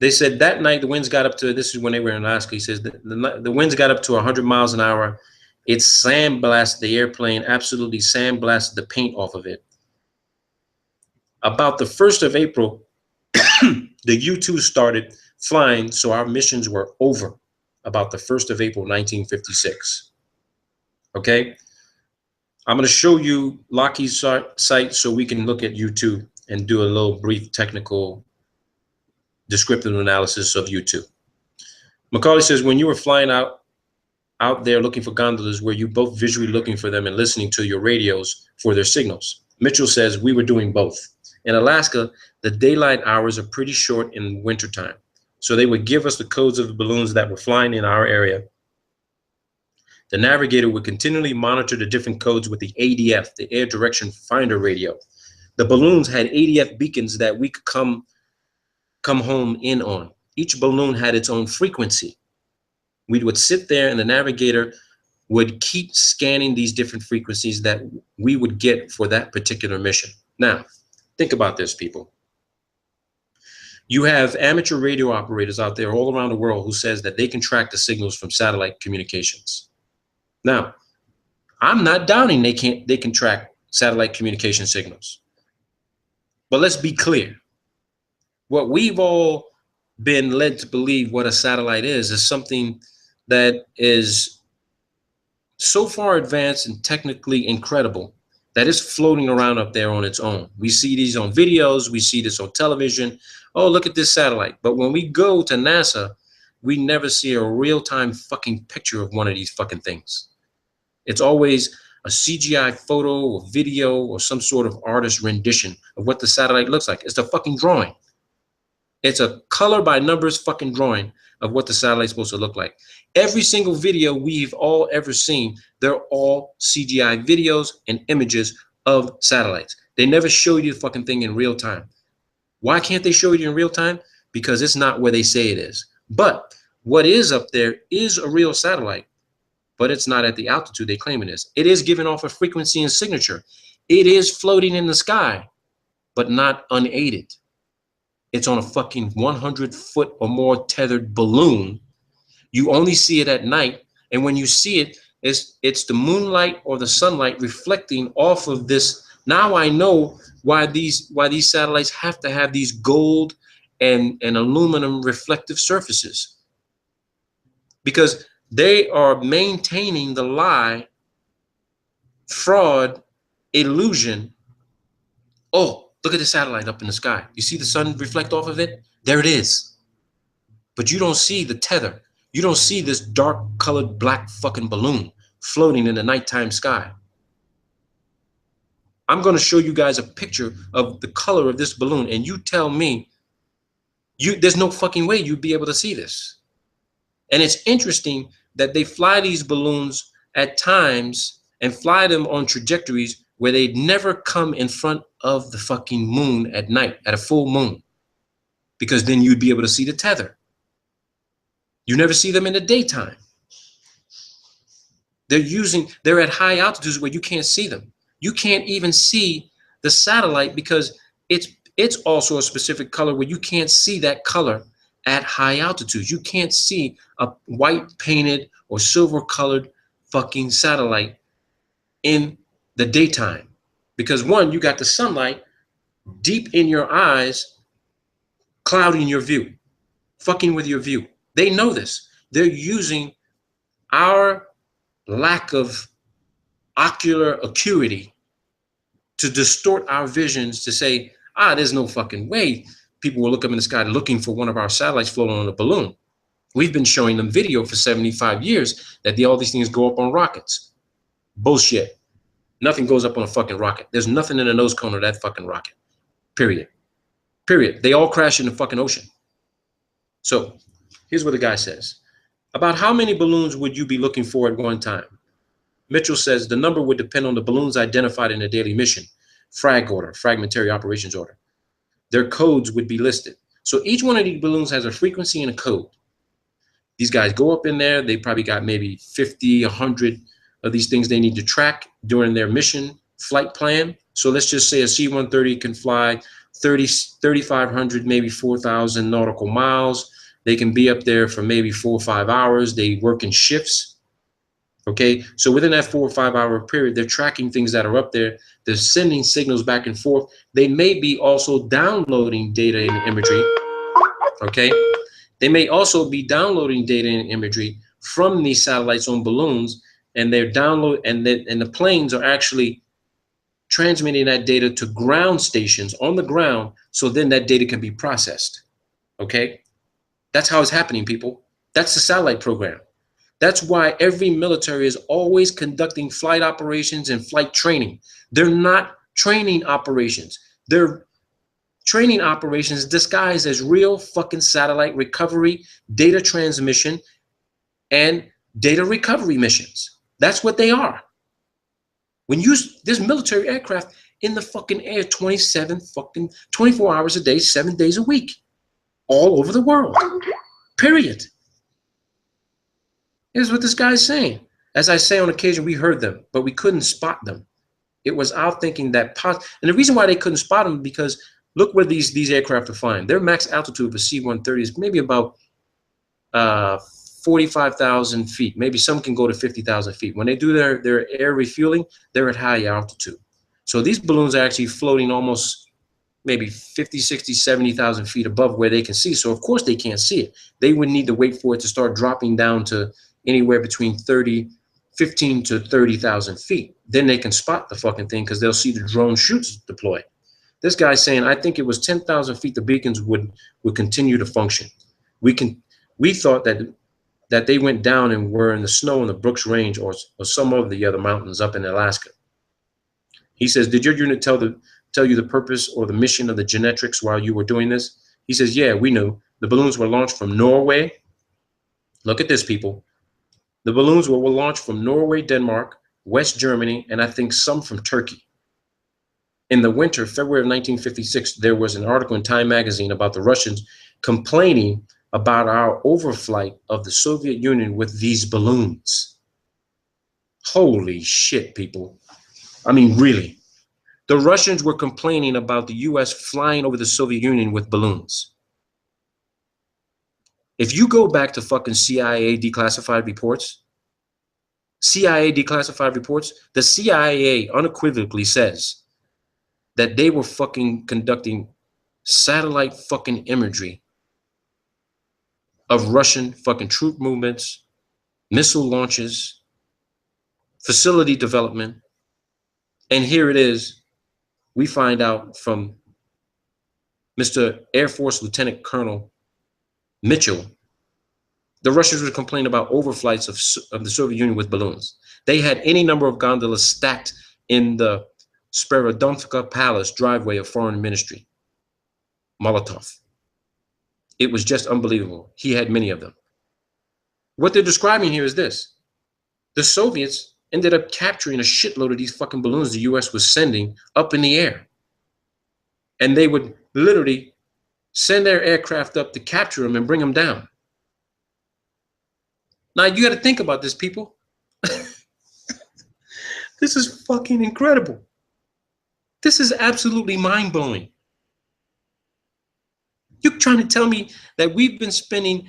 They said that night the winds got up to, this is when they were in Alaska, he says the winds got up to 100 miles an hour. It sandblasted the airplane, absolutely sandblasted the paint off of it. About the 1st of April, the U2 started flying, so our missions were over about the 1st of April, 1956. Okay? I'm going to show you Lockheed's site so we can look at U2 and do a little brief technical descriptive analysis of U2. Macaulay says, when you were flying out there looking for gondolas, were you both visually looking for them and listening to your radios for their signals? Mitchell says, we were doing both. In Alaska, the daylight hours are pretty short in wintertime. So they would give us the codes of the balloons that were flying in our area. The navigator would continually monitor the different codes with the ADF, the Air Direction Finder radio. The balloons had ADF beacons that we could come home in on. Each balloon had its own frequency. We would sit there and the navigator would keep scanning these different frequencies that we would get for that particular mission. Now, think about this, people. You have amateur radio operators out there all around the world who says that they can track the signals from satellite communications. Now, I'm not doubting they can track satellite communication signals. But let's be clear. What we've all been led to believe what a satellite is something that is so far advanced and technically incredible that is floating around up there on its own. We see these on videos, we see this on television. Oh, look at this satellite. But when we go to NASA, we never see a real-time fucking picture of one of these fucking things. It's always a CGI photo or video or some sort of artist rendition of what the satellite looks like. It's a fucking drawing. It's a color by numbers fucking drawing of what the satellite's supposed to look like. Every single video we've all ever seen, they're all CGI videos and images of satellites. They never show you the fucking thing in real time. Why can't they show you in real time? Because it's not where they say it is. But what is up there is a real satellite, but it's not at the altitude they claim it is. It is giving off a frequency and signature. It is floating in the sky, but not unaided. It's on a fucking 100-foot or more tethered balloon. You only see it at night. And when you see it, it's the moonlight or the sunlight reflecting off of this. Now I know why these satellites have to have these gold and aluminum reflective surfaces, because they are maintaining the lie, fraud, illusion. Oh, look at the satellite up in the sky. You see the sun reflect off of it? There it is. But you don't see the tether. You don't see this dark colored black fucking balloon floating in the nighttime sky. I'm going to show you guys a picture of the color of this balloon, and you tell me there's no fucking way you'd be able to see this. And it's interesting that they fly these balloons at times and fly them on trajectories where they'd never come in front of the fucking moon at night, at a full moon, because then you'd be able to see the tether. You never see them in the daytime. They're at high altitudes where you can't see them. You can't even see the satellite because it's also a specific color where you can't see that color at high altitudes. You can't see a white painted or silver colored fucking satellite in the daytime, because one, you got the sunlight deep in your eyes, clouding your view, fucking with your view. They know this. They're using our lack of ocular acuity to distort our visions, to say, there's no fucking way people will look up in the sky looking for one of our satellites floating on a balloon. We've been showing them video for 75 years that all these things go up on rockets. Bullshit. Nothing goes up on a fucking rocket. There's nothing in the nose cone of that fucking rocket. Period. Period. They all crash in the fucking ocean. So here's what the guy says. About how many balloons would you be looking for at one time? Mitchell says the number would depend on the balloons identified in the daily mission, frag order, fragmentary operations order. Their codes would be listed. So each one of these balloons has a frequency and a code. These guys go up in there. They probably got maybe 50, 100 of these things they need to track during their mission flight plan. So let's just say a C-130 can fly 3,500, maybe 4,000 nautical miles. They can be up there for maybe 4 or 5 hours. They work in shifts. Okay, so within that 4 or 5 hour period, they're tracking things that are up there. They're sending signals back and forth. They may be also downloading data and imagery. Okay, they may also be downloading data and imagery from these satellites on balloons, and they're and the planes are actually transmitting that data to ground stations on the ground, so then that data can be processed. Okay, that's how it's happening, people. That's the satellite program. That's why every military is always conducting flight operations and flight training. They're not training operations. They're training operations disguised as real fucking satellite recovery, data transmission, and data recovery missions. That's what they are. When there's military aircraft in the fucking air 24 hours a day, 7 days a week, all over the world, period. Here's what this guy's saying. As I say, on occasion, we heard them, but we couldn't spot them. It was our thinking that, and the reason why they couldn't spot them, because look where these aircraft are flying. Their max altitude of a C-130 is maybe about 45,000 feet. Maybe some can go to 50,000 feet. When they do their air refueling, they're at high altitude. So these balloons are actually floating almost maybe 50, 60, 70,000 feet above where they can see. So of course they can't see it. They would need to wait for it to start dropping down to anywhere between 15 to 30,000 feet. Then they can spot the fucking thing because they'll see the drone chutes deploy. This guy's saying, I think it was 10,000 feet the beacons would continue to function. We thought that they went down and were in the snow in the Brooks Range or some of the other mountains up in Alaska. He says, did your unit tell you the purpose or the mission of the Genetrix while you were doing this? He says, yeah, we knew. The balloons were launched from Norway. Look at this, people. The balloons were launched from Norway, Denmark, West Germany, and I think some from Turkey. In the winter, February of 1956, there was an article in Time magazine about the Russians complaining about our overflight of the Soviet Union with these balloons. Holy shit, people. I mean, really. The Russians were complaining about the US flying over the Soviet Union with balloons. If you go back to fucking CIA declassified reports, the CIA unequivocally says that they were fucking conducting satellite fucking imagery of Russian fucking troop movements, missile launches, facility development. And here it is. We find out from Mr. Air Force Lieutenant Colonel Mitchell, the Russians were complaining about overflights of the Soviet Union with balloons. They had any number of gondolas stacked in the Sperodonivka Palace driveway of Foreign Ministry. Molotov. It was just unbelievable. He had many of them. What they're describing here is this. The Soviets ended up capturing a shitload of these fucking balloons the US was sending up in the air. And they would literally send their aircraft up to capture them and bring them down. Now, you got to think about this, people. This is fucking incredible. This is absolutely mind-blowing. You're trying to tell me that we've been spending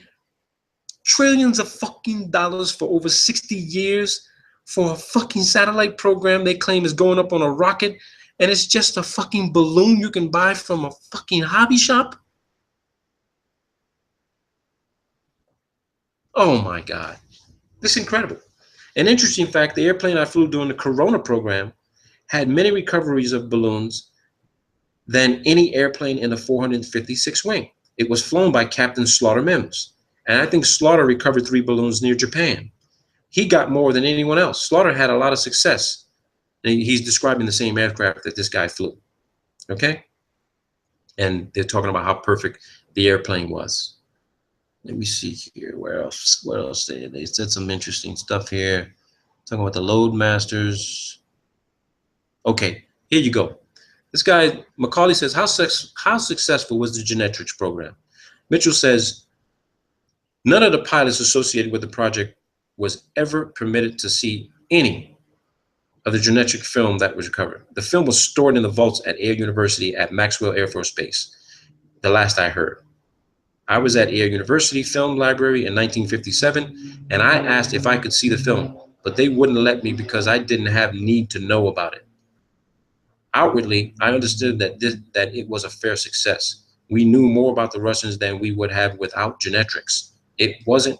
trillions of fucking dollars for over 60 years for a fucking satellite program they claim is going up on a rocket, and it's just a fucking balloon you can buy from a fucking hobby shop? Oh my God. This is incredible. An interesting fact, the airplane I flew during the Corona program had many recoveries of balloons than any airplane in the 456 wing. It was flown by Captain Slaughter Mims. And I think Slaughter recovered 3 balloons near Japan. He got more than anyone else. Slaughter had a lot of success. And he's describing the same aircraft that this guy flew. Okay? And they're talking about how perfect the airplane was. Let me see here. Where else? What else? They said some interesting stuff here. Talking about the Loadmasters. Okay, here you go. This guy, Macaulay, says, how successful was the Genetrix program? Mitchell says, none of the pilots associated with the project was ever permitted to see any of the Genetrix film that was recovered. The film was stored in the vaults at Air University at Maxwell Air Force Base, the last I heard. I was at Air University Film Library in 1957, and I asked if I could see the film, but they wouldn't let me because I didn't have need to know about it. Outwardly, I understood that it was a fair success. We knew more about the Russians than we would have without Genetrix. It wasn't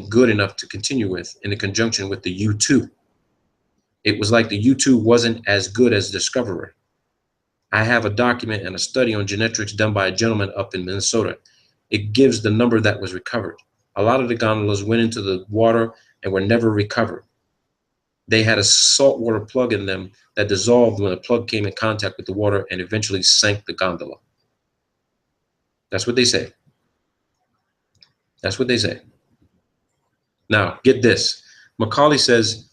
good enough to continue with in conjunction with the U-2. It was like the U-2 wasn't as good as Discoverer. I have a document and a study on Genetrix done by a gentleman up in Minnesota. It gives the number that was recovered. A lot of the gondolas went into the water and were never recovered. They had a saltwater plug in them that dissolved when the plug came in contact with the water and eventually sank the gondola. That's what they say. That's what they say. Now, get this. Macaulay says,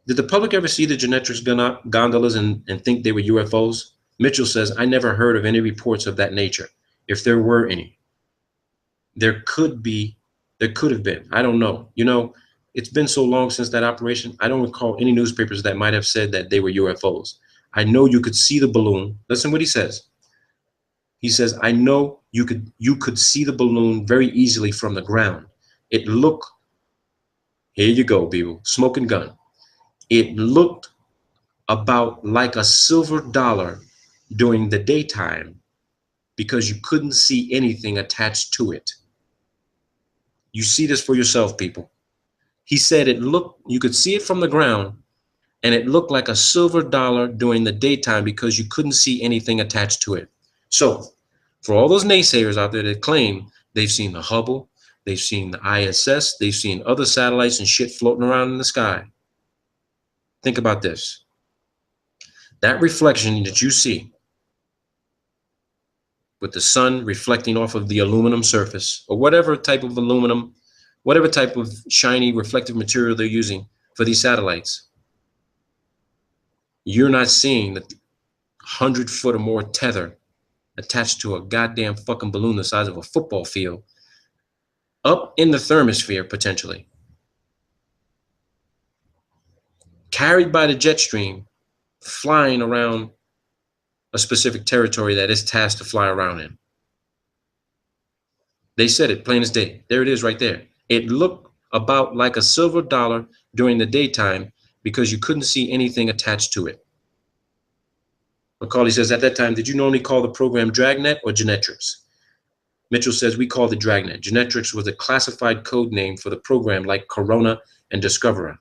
did the public ever see the Genetrix gondolas and think they were UFOs? Mitchell says, I never heard of any reports of that nature, if there were any. There could have been. I don't know. You know, it's been so long since that operation. I don't recall any newspapers that might have said that they were UFOs. I know you could see the balloon. Listen what he says. He says, I know you could see the balloon very easily from the ground. It looked, here you go, people, smoking gun. It looked about like a silver dollar during the daytime because you couldn't see anything attached to it. You see this for yourself, people. He said you could see it from the ground, and it looked like a silver dollar during the daytime because you couldn't see anything attached to it. So, for all those naysayers out there that claim they've seen the Hubble, they've seen the ISS, they've seen other satellites and shit floating around in the sky, think about this. That reflection that you see with the sun reflecting off of the aluminum surface, or whatever type of aluminum, whatever type of shiny reflective material they're using for these satellites, you're not seeing the 100-foot or more tether attached to a goddamn fucking balloon the size of a football field up in the thermosphere, potentially, carried by the jet stream flying around a specific territory that it's tasked to fly around in. They said it plain as day. There it is right there. It looked about like a silver dollar during the daytime because you couldn't see anything attached to it. Macaulay says, at that time, did you normally call the program Dragnet or Genetrix? Mitchell says, we called it Dragnet. Genetrix was a classified code name for the program like Corona and Discoverer.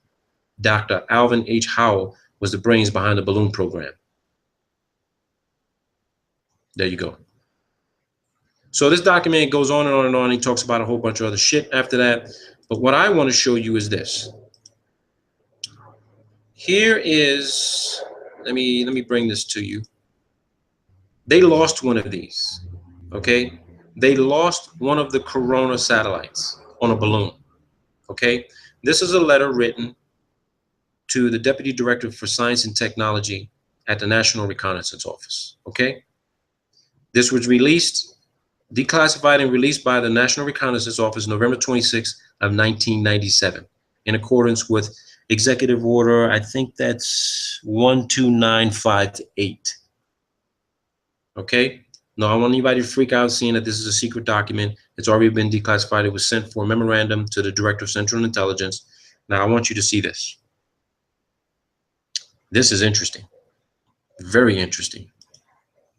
Dr. Alvin H. Howell was the brains behind the balloon program. There you go. So this document goes on and on and on. He talks about a whole bunch of other shit after that. But what I want to show you is this. Here is, let me bring this to you. They lost one of these, okay? They lost one of the Corona satellites on a balloon, okay? This is a letter written to the Deputy Director for Science and Technology at the National Reconnaissance Office, okay? This was released, declassified and released by the National Reconnaissance Office November 26th of 1997 in accordance with Executive Order, I think that's 12958. Okay? No, I don't want anybody to freak out seeing that this is a secret document. It's already been declassified. It was sent for a memorandum to the Director of Central Intelligence. Now, I want you to see this. This is interesting. Very interesting.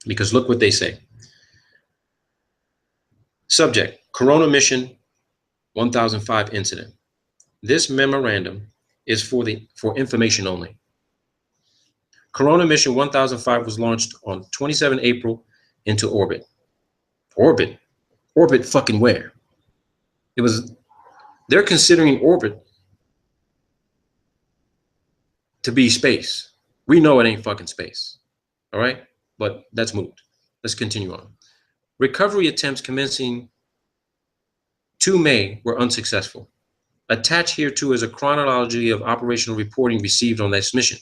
Because look what they say. Subject, Corona Mission 1005 incident. This memorandum is for information only. Corona Mission 1005 was launched on 27 April into orbit. Orbit? Orbit fucking where? They're considering orbit to be space. We know it ain't fucking space. All right? But that's moved. Let's continue on. Recovery attempts commencing 2 May were unsuccessful. Attached here too is a chronology of operational reporting received on this mission.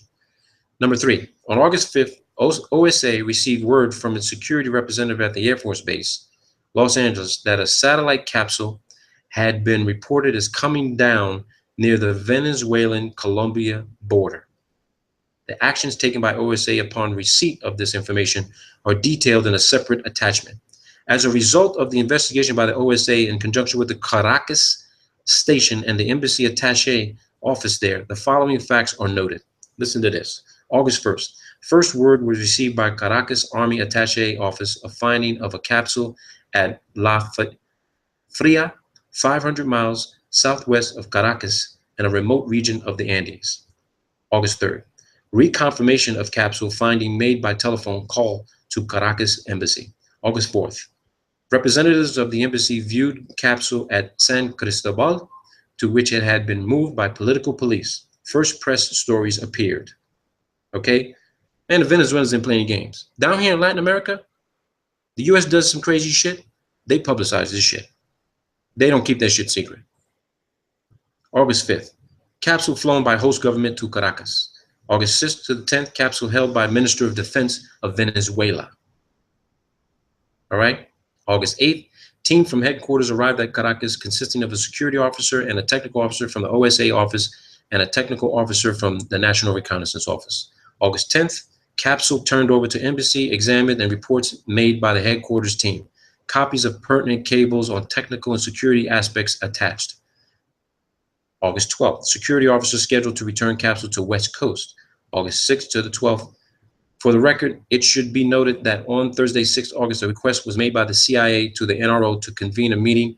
Number 3, on August 5th, OSA received word from its security representative at the Air Force Base, Los Angeles, that a satellite capsule had been reported as coming down near the Venezuelan-Colombia border. The actions taken by OSA upon receipt of this information are detailed in a separate attachment. As a result of the investigation by the OSA in conjunction with the Caracas station and the embassy attaché office there, the following facts are noted. Listen to this. August 1st. First word was received by Caracas Army Attaché Office of finding of a capsule at La Fria, 500 miles southwest of Caracas in a remote region of the Andes. August 3rd. Reconfirmation of capsule finding made by telephone call to Caracas Embassy. August 4th. Representatives of the embassy viewed capsule at San Cristobal, to which it had been moved by political police. First press stories appeared. Okay? And the Venezuelans didn't play any games. Down here in Latin America, the US does some crazy shit. They publicize this shit. They don't keep that shit secret. August 5th. Capsule flown by host government to Caracas. August 6th to the 10th, capsule held by Minister of Defense of Venezuela. All right? August 8th, team from headquarters arrived at Caracas consisting of a security officer and a technical officer from the OSA office and a technical officer from the National Reconnaissance Office. August 10th, capsule turned over to embassy, examined, and reports made by the headquarters team. Copies of pertinent cables on technical and security aspects attached. August 12th, security officer scheduled to return capsule to West Coast. August 6th to the 12th. For the record, it should be noted that on Thursday, 6th August, a request was made by the CIA to the NRO to convene a meeting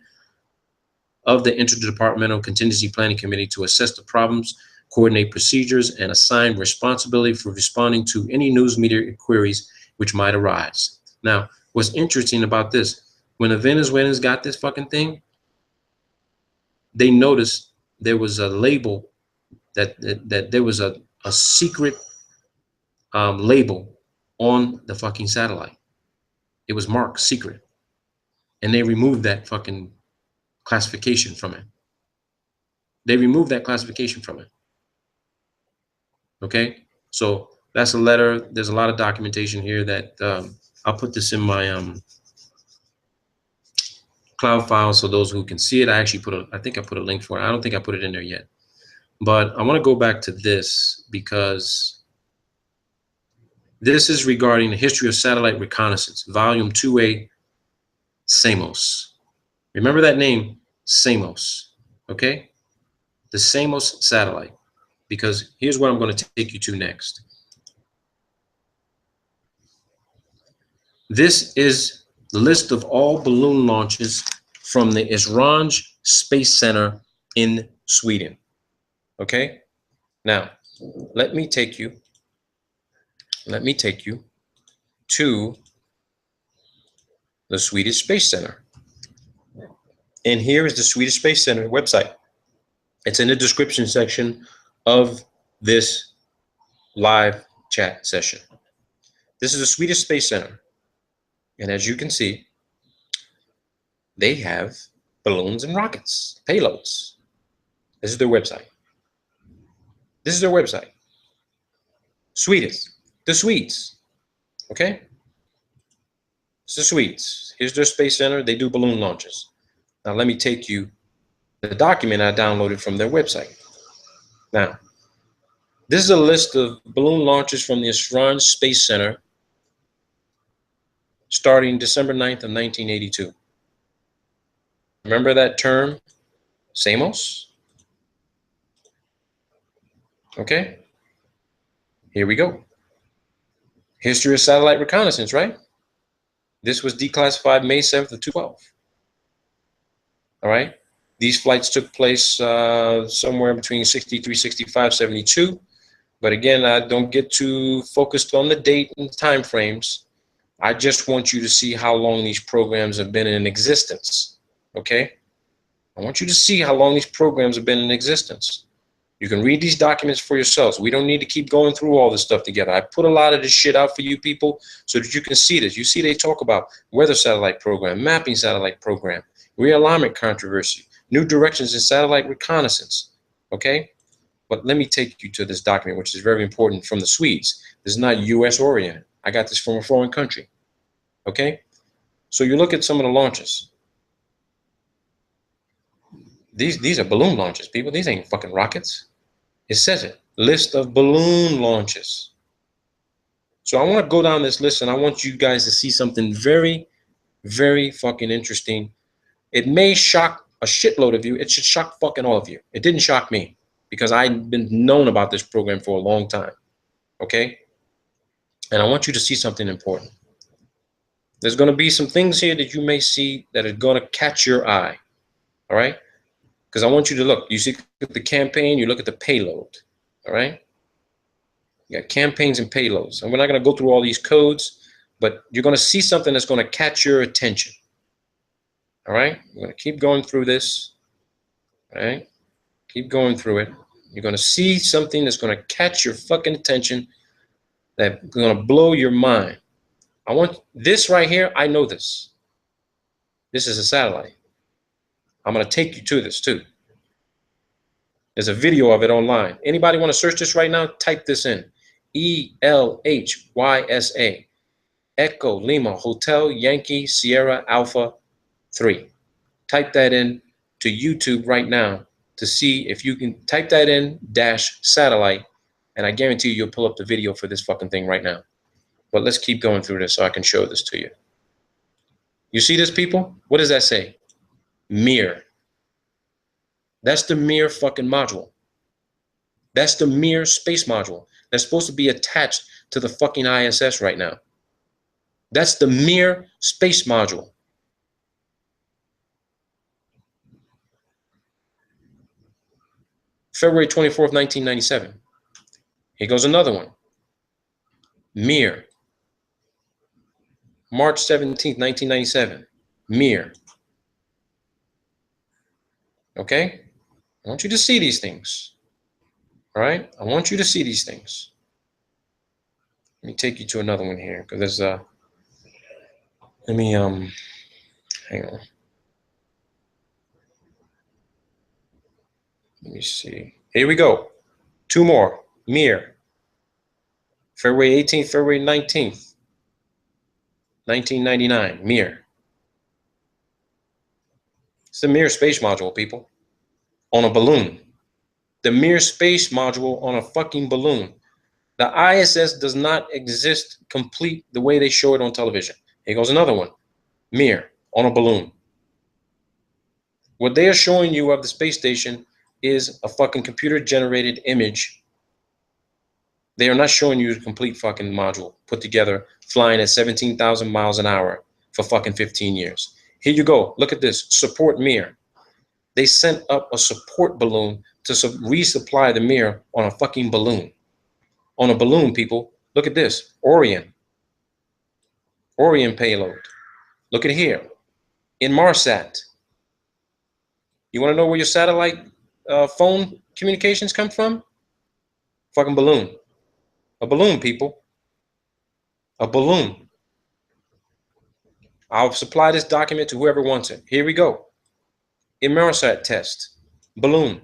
of the Interdepartmental Contingency Planning Committee to assess the problems, coordinate procedures, and assign responsibility for responding to any news media queries which might arise. Now, what's interesting about this, when the Venezuelans got this fucking thing, they noticed there was a label that there was a secret label on the fucking satellite. It was marked secret. And they removed that fucking classification from it. They removed that classification from it. Okay? So that's a letter. There's a lot of documentation here that I'll put this in my cloud file so those who can see it. I think I put a link for it. I don't think I put it in there yet. But I want to go back to this because This is regarding the history of satellite reconnaissance, volume 2A, SAMOS. Remember that name, SAMOS, okay? The SAMOS satellite, because here's what I'm going to take you to next. This is the list of all balloon launches from the Esrange Space Center in Sweden, okay? Now, let me take you to the Swedish Space Center. And here is the Swedish Space Center website. It's in the description section of this live chat session. This is the Swedish Space Center. And as you can see, they have balloons and rockets, payloads. This is their website. This is their website. Swedes, the Swedes, okay? It's the Swedes. Here's their space center. They do balloon launches. Now let me take you the document I downloaded from their website. Now, this is a list of balloon launches from the Esrange Space Center starting December 9th of 1982. Remember that term, SAMOS? Okay, here we go. History of satellite reconnaissance, right? This was declassified May 7th of 2012. All right, these flights took place somewhere between 63, 65, 72. But again, I don't get too focused on the date and time frames. I just want you to see how long these programs have been in existence, okay? I want you to see how long these programs have been in existence. You can read these documents for yourselves. We don't need to keep going through all this stuff together. I put a lot of this shit out for you people so that you can see this. You see they talk about weather satellite program, mapping satellite program, realignment controversy, new directions in satellite reconnaissance, okay? But let me take you to this document, which is very important, from the Swedes. This is not US oriented. I got this from a foreign country, okay? So you look at some of the launches. These are balloon launches, people. These ain't fucking rockets. It says it, list of balloon launches. So I want to go down this list and I want you guys to see something very, very fucking interesting. It may shock a shitload of you. It should shock fucking all of you. It didn't shock me because I've been known about this program for a long time, okay? And I want you to see something important. There's going to be some things here that you may see that are going to catch your eye, all right? Because I want you to look. You see the campaign, you look at the payload, all right? You got campaigns and payloads. And we're not going to go through all these codes, but you're going to see something that's going to catch your attention, all right? We're going to keep going through this, all right? Keep going through it. You're going to see something that's going to catch your fucking attention, that's going to blow your mind. I want this right here. I know this. This is a satellite. I'm going to take you to this too. There's a video of it online. Anybody want to search this right now? Type this in. ELHYSA. Echo Lima Hotel Yankee Sierra Alpha 3. Type that in to YouTube right now to see if you can type that in -satellite, and I guarantee you'll pull up the video for this fucking thing right now. But let's keep going through this so I can show this to you. You see this, people? What does that say? Mir. That's the Mir fucking module. That's the Mir space module that's supposed to be attached to the fucking ISS right now. That's the Mir space module. February 24th, 1997. Here goes another one. Mir. March 17th, 1997. Mir. Okay? I want you to see these things. All right? I want you to see these things. Let me take you to another one here because there's let me hang on. Let me see. Here we go. Two more. Mir. February 18th, February 19th, 1999. Mir. It's the Mir space module, people. On a balloon. The Mir space module on a fucking balloon. The ISS does not exist complete the way they show it on television. Here goes another one. Mir on a balloon. What they are showing you of the space station is a fucking computer generated image. They are not showing you the complete fucking module put together, flying at 17,000 miles an hour for fucking 15 years. Here you go. Look at this. Support Mir. They sent up a support balloon to resupply the Mir on a fucking balloon. On a balloon, people. Look at this. Orion payload. Look at here. Inmarsat. You want to know where your satellite phone communications come from? Fucking balloon. A balloon, people. A balloon. I'll supply this document to whoever wants it. Here we go. Inmarsat test. Balloon.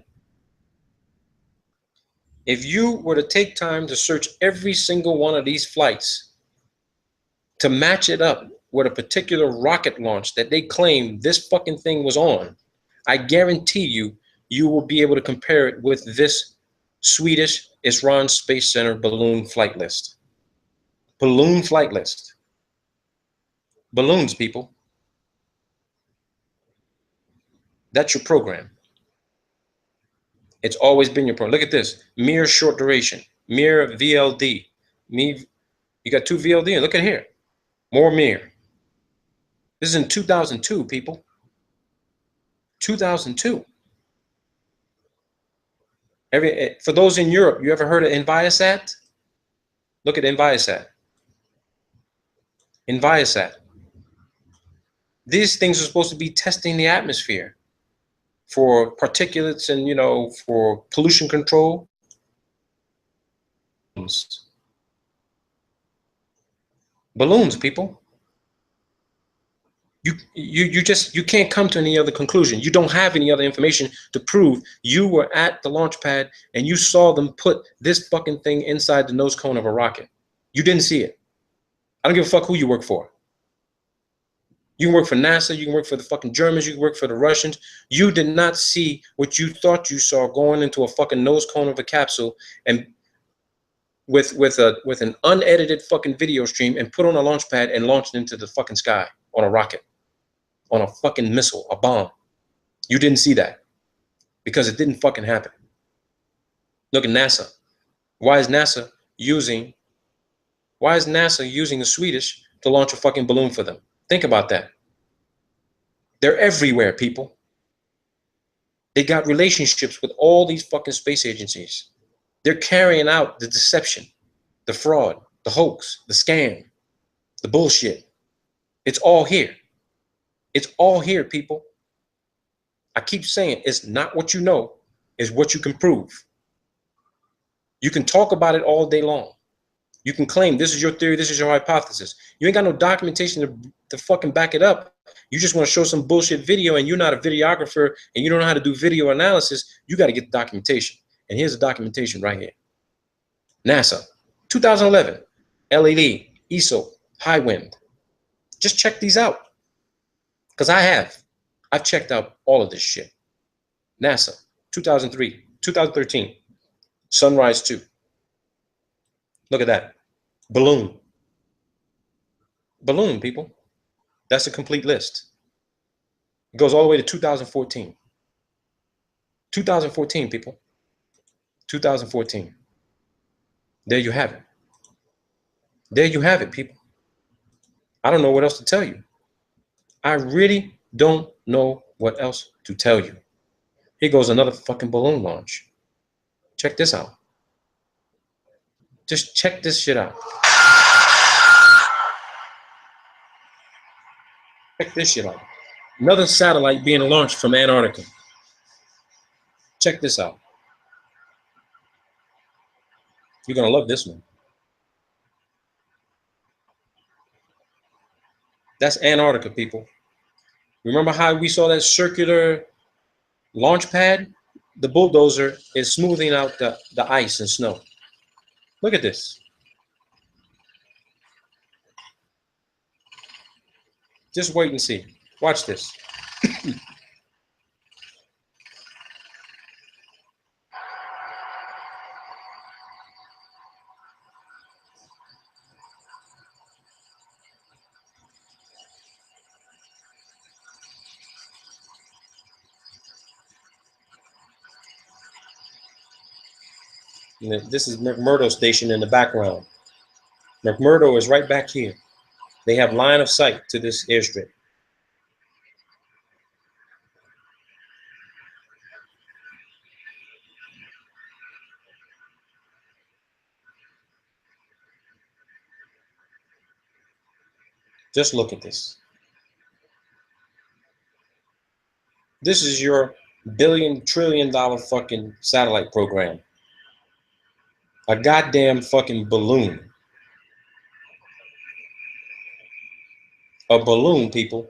If you were to take time to search every single one of these flights to match it up with a particular rocket launch that they claim this fucking thing was on, I guarantee you, you will be able to compare it with this Swedish Isran Space Center balloon flight list. Balloon flight list. Balloons, people. That's your program. It's always been your program. Look at this. Mir short duration. Mir VLD. You got two VLD. Look at here. More Mir. This is in 2002, people. 2002. For those in Europe, you ever heard of Enviasat? Look at Enviasat. Enviasat. These things are supposed to be testing the atmosphere for particulates and, you know, for pollution control. Balloons, people. You can't come to any other conclusion. You don't have any other information to prove you were at the launch pad and you saw them put this fucking thing inside the nose cone of a rocket. You didn't see it. I don't give a fuck who you work for. You can work for NASA, you can work for the fucking Germans, you can work for the Russians. You did not see what you thought you saw going into a fucking nose cone of a capsule and with an unedited fucking video stream and put on a launch pad and launched into the fucking sky on a rocket, on a fucking missile, a bomb. You didn't see that because it didn't fucking happen. Look at NASA. Why is NASA using the Swedish to launch a fucking balloon for them? Think about that. They're everywhere, people. They got relationships with all these fucking space agencies. They're carrying out the deception, the fraud, the hoax, the scam, the bullshit. It's all here. It's all here, people. I keep saying it's not what you know, it's what you can prove. You can talk about it all day long. You can claim this is your theory, this is your hypothesis. You ain't got no documentation to fucking back it up. You just want to show some bullshit video and you're not a videographer and you don't know how to do video analysis. You got to get the documentation. And here's the documentation right here. NASA, 2011, LED, ESO, high wind. Just check these out. Because I've checked out all of this shit. NASA, 2003, 2013, Sunrise 2. Look at that. Balloon. Balloon, people. That's a complete list. It goes all the way to 2014. 2014, people. 2014. There you have it. There you have it, people. I don't know what else to tell you. I really don't know what else to tell you. Here goes another fucking balloon launch. Check this out. Just check this shit out. Check this shit out. Another satellite being launched from Antarctica. Check this out. You're going to love this one. That's Antarctica, people. Remember how we saw that circular launch pad? The bulldozer is smoothing out the ice and snow. Look at this. Just wait and see. Watch this. This is McMurdo Station in the background. McMurdo is right back here. They have line of sight to this airstrip. Just look at this. This is your billion, trillion dollar fucking satellite program. A goddamn fucking balloon. A balloon, people.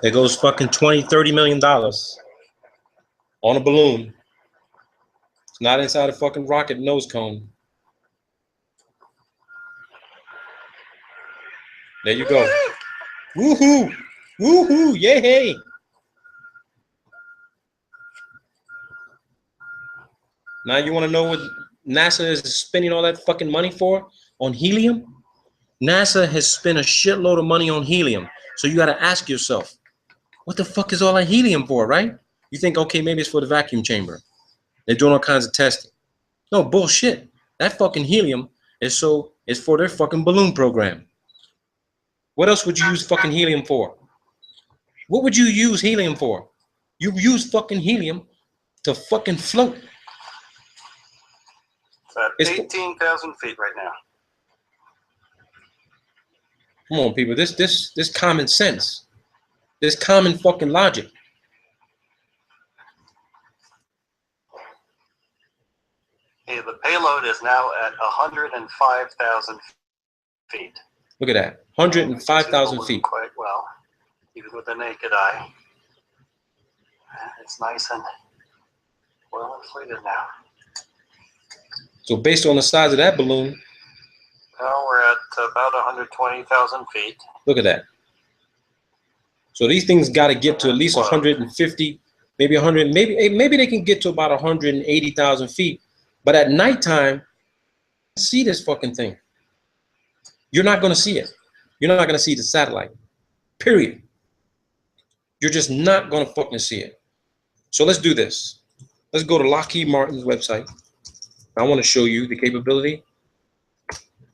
There goes fucking $20-30 million on a balloon. It's not inside a fucking rocket nose cone. There you go. Woohoo! Woohoo! Yay! Now you want to know what NASA is spending all that fucking money for? On helium? NASA has spent a shitload of money on helium. So you got to ask yourself, what the fuck is all that helium for, right? You think, okay, maybe it's for the vacuum chamber. They're doing all kinds of testing. No, bullshit. That fucking helium is for their fucking balloon program. What else would you use fucking helium for? What would you use helium for? You use fucking helium to fucking float. It's at 18,000 feet right now. Come on, people. This common sense. This common fucking logic. Hey, the payload is now at 105,000 feet. Look at that. 105,000 feet. Quite well, even with the naked eye. It's nice and well inflated now. So based on the size of that balloon, now we're at about 120,000 feet. Look at that. So these things got to get to at least 150, maybe 100, maybe they can get to about 180,000 feet. But at nighttime, see this fucking thing. You're not going to see it. You're not going to see the satellite. Period. You're just not going to fucking see it. So let's do this. Let's go to Lockheed Martin's website. I want to show you the capability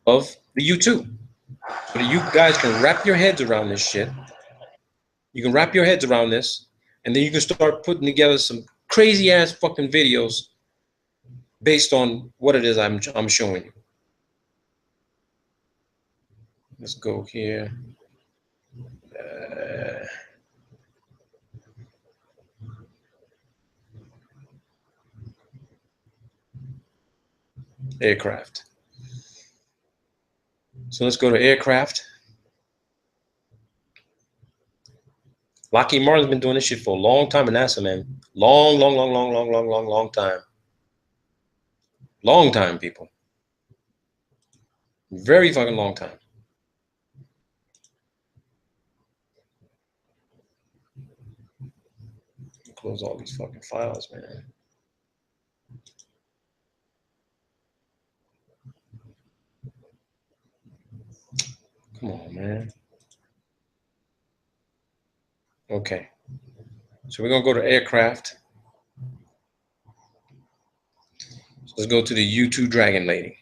of the U-2. So that you guys can wrap your heads around this shit. You can wrap your heads around this, and then you can start putting together some crazy ass fucking videos based on what it is I'm showing you. Let's go here. Aircraft. So let's go to aircraft. Lockheed Martin's been doing this shit for a long time in NASA, man. Long time. Long time, people. Very fucking long time. Close all these fucking files, man. Come on, man. Okay. So we're going to go to aircraft. So let's go to the U-2 Dragon Lady.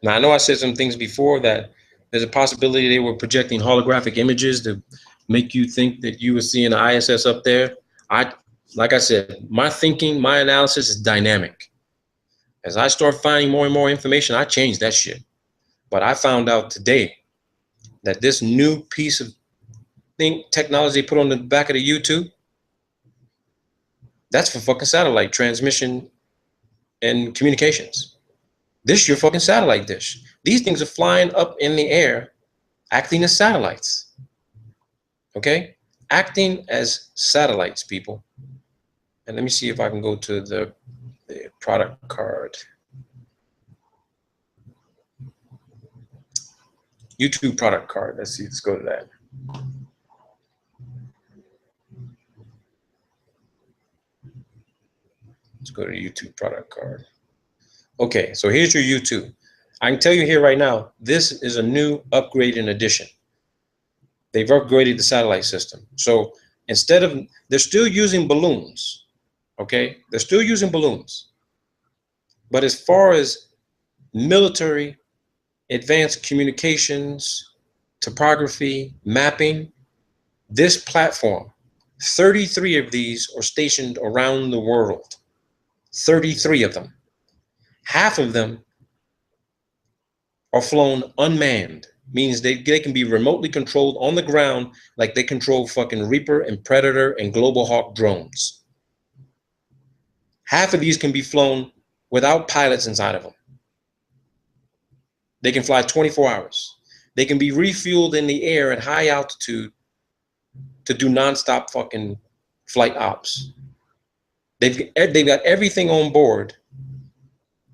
Now, I know I said some things before that there's a possibility they were projecting holographic images to make you think that you were seeing the ISS up there. Like I said, my thinking, my analysis is dynamic. As I start finding more and more information, I change that shit. But I found out today that this new piece of technology put on the back of the U2, that's for fucking satellite transmission and communications. This is your fucking satellite dish. These things are flying up in the air, acting as satellites. Okay? Acting as satellites, people. And let me see if I can go to the product card. YouTube product card. Let's see. Let's go to that. Let's go to the YouTube product card. Okay, so here's your U2. I can tell you here right now, this is a new upgrade and addition. They've upgraded the satellite system. So instead of, they're still using balloons, okay? They're still using balloons. But as far as military, advanced communications, topography, mapping, this platform, 33 of these are stationed around the world. 33 of them. Half of them are flown unmanned, means they can be remotely controlled on the ground like they control fucking Reaper and Predator and Global Hawk drones. Half of these can be flown without pilots inside of them. They can fly 24 hours. They can be refueled in the air at high altitude to do nonstop fucking flight ops. They've got everything on board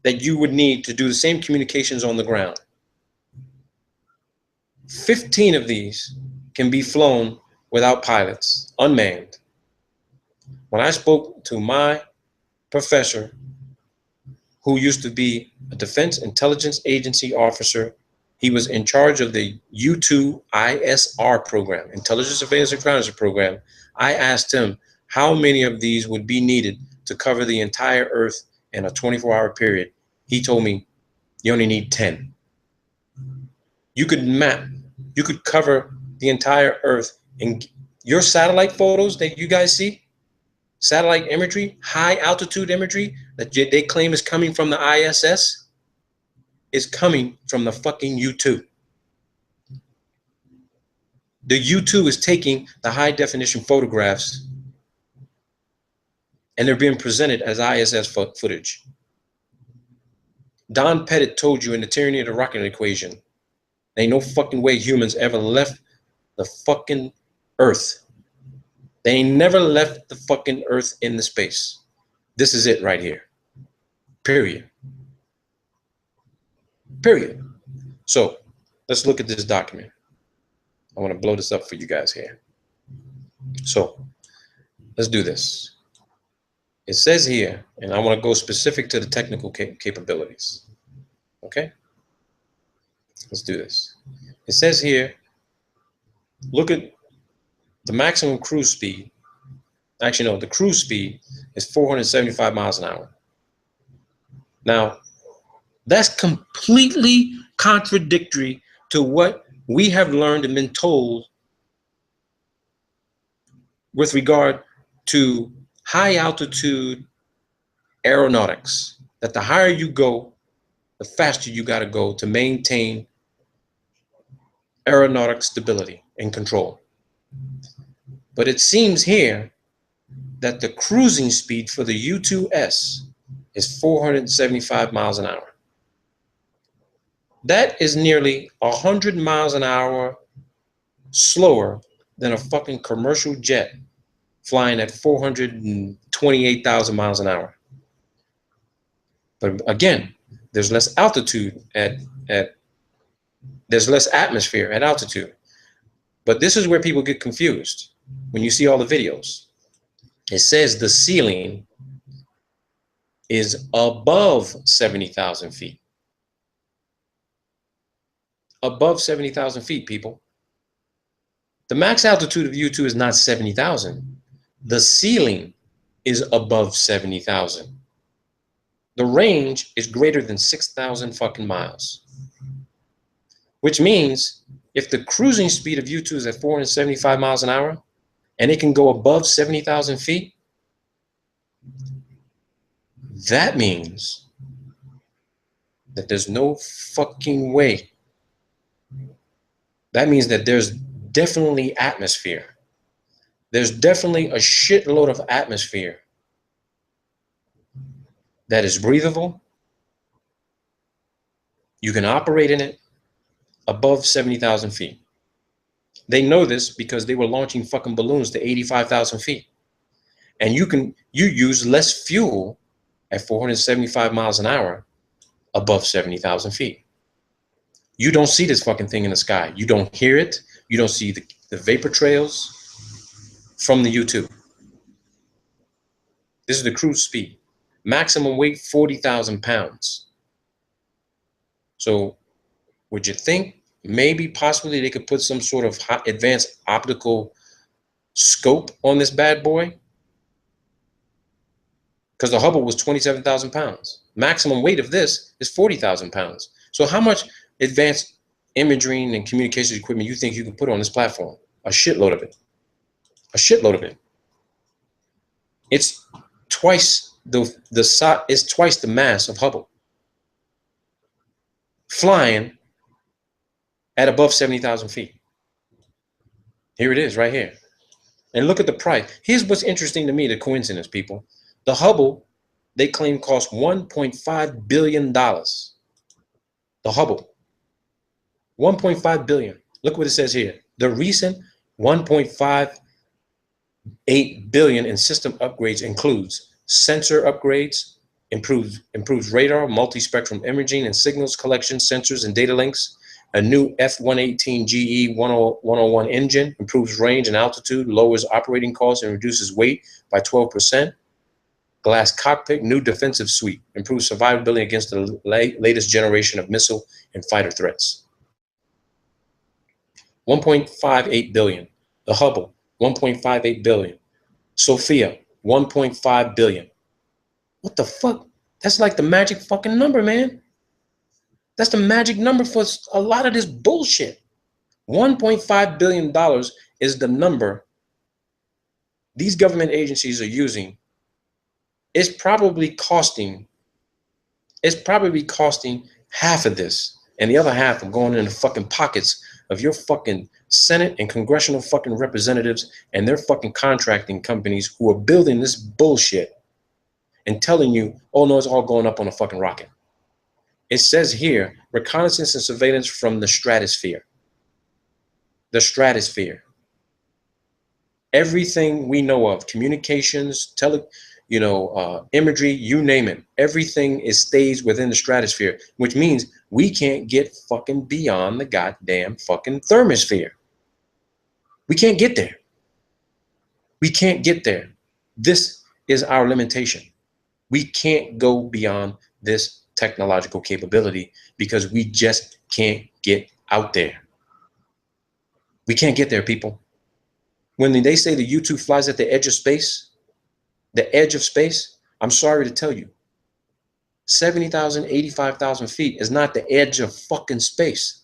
that you would need to do the same communications on the ground. 15 of these can be flown without pilots, unmanned. When I spoke to my professor, who used to be a Defense Intelligence Agency officer, he was in charge of the U2 ISR program, Intelligence Surveillance Reconnaissance program. I asked him how many of these would be needed to cover the entire Earth in a 24-hour period. He told me, you only need 10. You could map, you could cover the entire Earth. And your satellite photos that you guys see, satellite imagery, high altitude imagery that they claim is coming from the ISS, is coming from the fucking U2. The U2 is taking the high definition photographs and they're being presented as ISS footage. Don Pettit told you in the Tyranny of the Rocket Equation, there ain't no fucking way humans ever left the fucking Earth. They ain't never left the fucking Earth in the space. This is it right here. Period. Period. So let's look at this document. I want to blow this up for you guys here. So let's do this. It says here, and I want to go specific to the technical capabilities. Okay? Let's do this. It says here, look at the maximum cruise speed. Actually, no, the cruise speed is 475 miles an hour. Now, that's completely contradictory to what we have learned and been told with regard to high altitude aeronautics, that the higher you go, the faster you got to go to maintain aeronautic stability and control. But it seems here that the cruising speed for the U2S is 475 miles an hour. That is nearly 100 miles an hour slower than a fucking commercial jet flying at 428,000 miles an hour. But again, there's less altitude there's less atmosphere at altitude. But this is where people get confused when you see all the videos. It says the ceiling is above 70,000 feet. Above 70,000 feet, people. The max altitude of U2 is not 70,000. The ceiling is above 70,000. The range is greater than 6,000 fucking miles. Which means if the cruising speed of U2 is at 475 miles an hour and it can go above 70,000 feet, that means that there's no fucking way That means that there's definitely atmosphere. There's definitely a shitload of atmosphere that is breathable. You can operate in it above 70,000 feet. They know this because they were launching fucking balloons to 85,000 feet. And you use less fuel at 475 miles an hour above 70,000 feet. You don't see this fucking thing in the sky. You don't hear it. You don't see the vapor trails from the U-2. This is the cruise speed. Maximum weight, 40,000 pounds. So would you think maybe possibly they could put some sort of advanced optical scope on this bad boy? Because the Hubble was 27,000 pounds. Maximum weight of this is 40,000 pounds. So how much advanced imaging and communications equipment you think you can put on this platform? A shitload of it. A shitload of it. It's twice it's twice the mass of Hubble. Flying at above 70,000 feet. Here it is right here. And look at the price. Here's what's interesting to me, the coincidence, people. The Hubble, they claim, cost $1.5 billion. The Hubble. 1.5 billion. Look what it says here. The recent 1.58 billion in system upgrades includes sensor upgrades, improves radar, multi-spectrum imaging and signals collection, sensors and data links, a new F-118 GE 101 engine, improves range and altitude, lowers operating costs and reduces weight by 12%. Glass cockpit, new defensive suite, improves survivability against the latest generation of missile and fighter threats. 1.58 billion. The Hubble, 1.58 billion. Sophia, 1.5 billion. What the fuck? That's like the magic fucking number, man. That's the magic number for a lot of this bullshit. $1.5 billion is the number these government agencies are using. It's probably costing half of this, and the other half are going in the fucking pockets of your fucking Senate and congressional fucking representatives and their fucking contracting companies who are building this bullshit and telling you, oh no, it's all going up on a fucking rocket. It says here, reconnaissance and surveillance from the stratosphere. The stratosphere. Everything we know of, communications, imagery, you name it. Everything stays within the stratosphere, which means we can't get fucking beyond the goddamn fucking thermosphere. We can't get there. We can't get there. This is our limitation. We can't go beyond this technological capability because we just can't get out there. We can't get there, people. When they say the U-2 flies at the edge of space, I'm sorry to tell you, 70,000, 85,000 feet is not the edge of fucking space.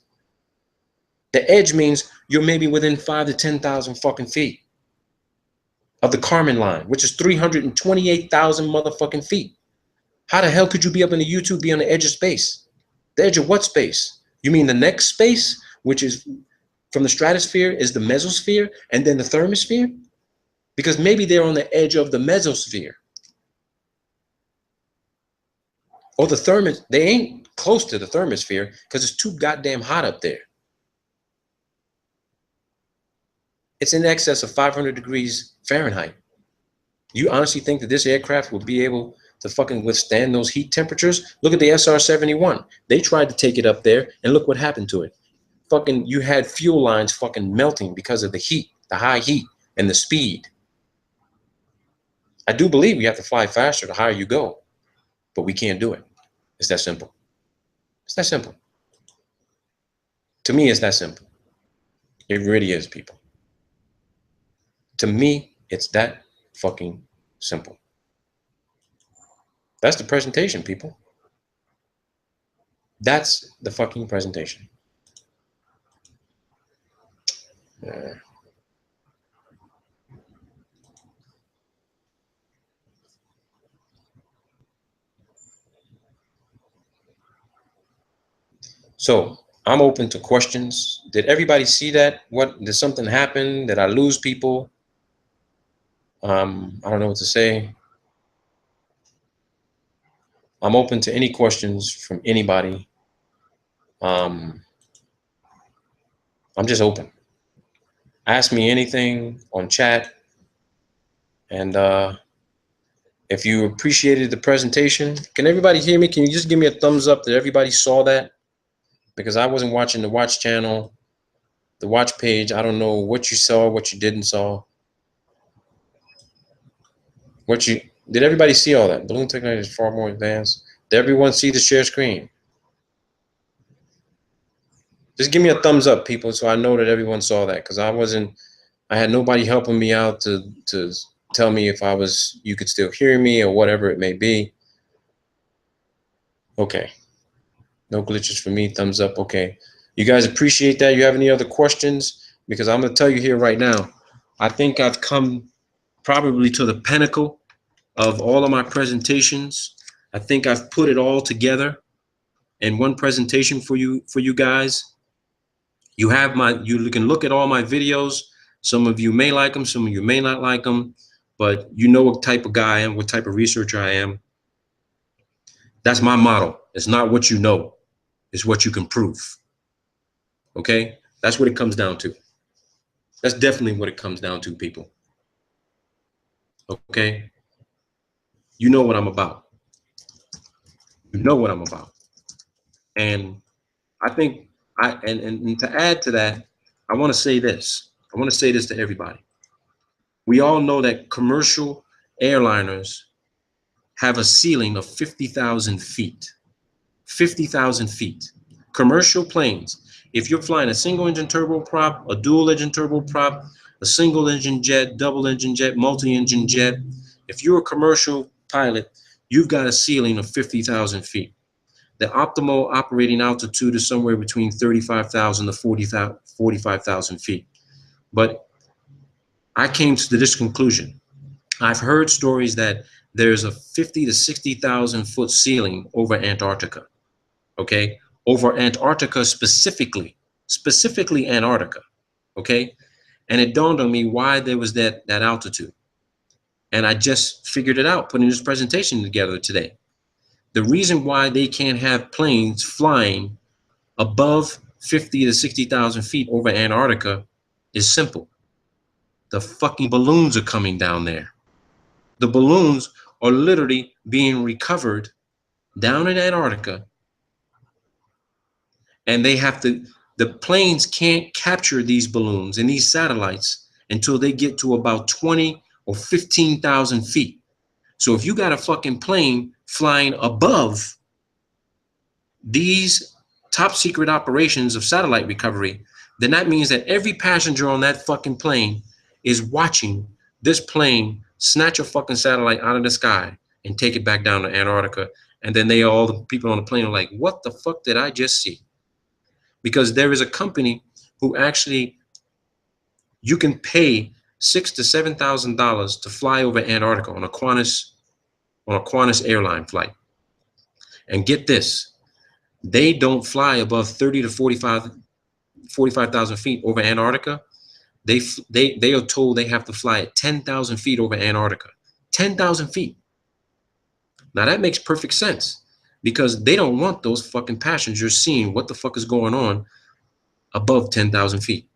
The edge means you're maybe within 5,000 to 10,000 fucking feet of the Kármán line, which is 328,000 motherfucking feet. How the hell could you be up in the U-2, be on the edge of space? The edge of what space? You mean the next space, which is from the stratosphere, is the mesosphere, and then the thermosphere? Because maybe they're on the edge of the mesosphere. Or they ain't close to the thermosphere because it's too goddamn hot up there. It's in excess of 500 degrees Fahrenheit. You honestly think that this aircraft will be able to fucking withstand those heat temperatures? Look at the SR-71. They tried to take it up there, and look what happened to it. Fucking, you had fuel lines fucking melting because of the heat, the high heat, and the speed. I do believe you have to fly faster the higher you go, but we can't do it. It's that simple. It's that simple. To me, it's that simple. It really is, people. To me, it's that fucking simple. That's the presentation, people. That's the fucking presentation. Yeah. So I'm open to questions. Did everybody see that? What, did something happen? Did I lose people? I don't know what to say. I'm open to any questions from anybody. I'm just open. Ask me anything on chat. And if you appreciated the presentation, can everybody hear me? Can you just give me a thumbs up that everybody saw that? Because I wasn't watching the watch channel, the watch page. I don't know what you saw, what you didn't saw. What you did everybody see all that? Balloon technology is far more advanced. Did everyone see the share screen? Just give me a thumbs up, people, so I know that everyone saw that, because I had nobody helping me out to tell me if you could still hear me or whatever it may be. Okay. No glitches for me. Thumbs up. Okay. You guys appreciate that? You have any other questions? Because I'm going to tell you here right now, I think I've come probably to the pinnacle of all of my presentations. I think I've put it all together in one presentation for you guys. You can look at all my videos. Some of you may like them, some of you may not like them, but you know what type of guy I am, what type of researcher I am. That's my motto. It's not what you know, it's what you can prove. Okay? That's what it comes down to. That's definitely what it comes down to, people. Okay? You know what I'm about. You know what I'm about. And I think and to add to that, I want to say this. I want to say this to everybody. We all know that commercial airliners have a ceiling of 50,000 feet. 50,000 feet. Commercial planes, if you're flying a single engine turboprop, a dual engine turboprop, a single engine jet, double engine jet, multi-engine jet, if you're a commercial pilot, you've got a ceiling of 50,000 feet. The optimal operating altitude is somewhere between 35,000 to 45,000 feet. But I came to this conclusion. I've heard stories that there's a 50 to 60,000 foot ceiling over Antarctica. Okay, over Antarctica specifically Antarctica. Okay, and it dawned on me why there was that altitude, and I just figured it out putting this presentation together today. The reason why they can't have planes flying above 50 to 60,000 feet over Antarctica is simple. The fucking balloons are coming down there. The balloons are literally being recovered down in Antarctica, and the planes can't capture these balloons and these satellites until they get to about 20 or 15,000 feet. So if you got a fucking plane flying above these top secret operations of satellite recovery, then that means that every passenger on that fucking plane is watching this plane snatch a fucking satellite out of the sky and take it back down to Antarctica. And then all the people on the plane are like, what the fuck did I just see? Because there is a company who actually, you can pay $6,000 to $7,000 to fly over Antarctica on a Qantas airline flight. And get this, they don't fly above 30 to 45,000 feet over Antarctica. They are told they have to fly at 10,000 feet over Antarctica. 10,000 feet. Now that makes perfect sense, because they don't want those fucking passengers seeing what the fuck is going on above 10,000 feet.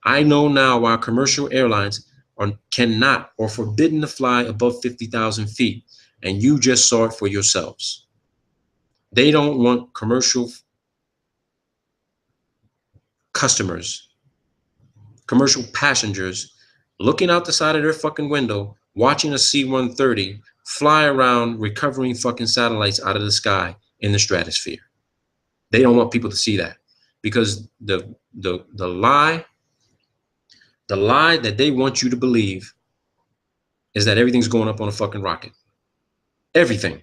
I know now why commercial airlines cannot or forbidden to fly above 50,000 feet, and you just saw it for yourselves. They don't want commercial customers, commercial passengers looking out the side of their fucking window, watching a C-130 fly around recovering fucking satellites out of the sky in the stratosphere. They don't want people to see that, because the lie that they want you to believe is that everything's going up on a fucking rocket. Everything.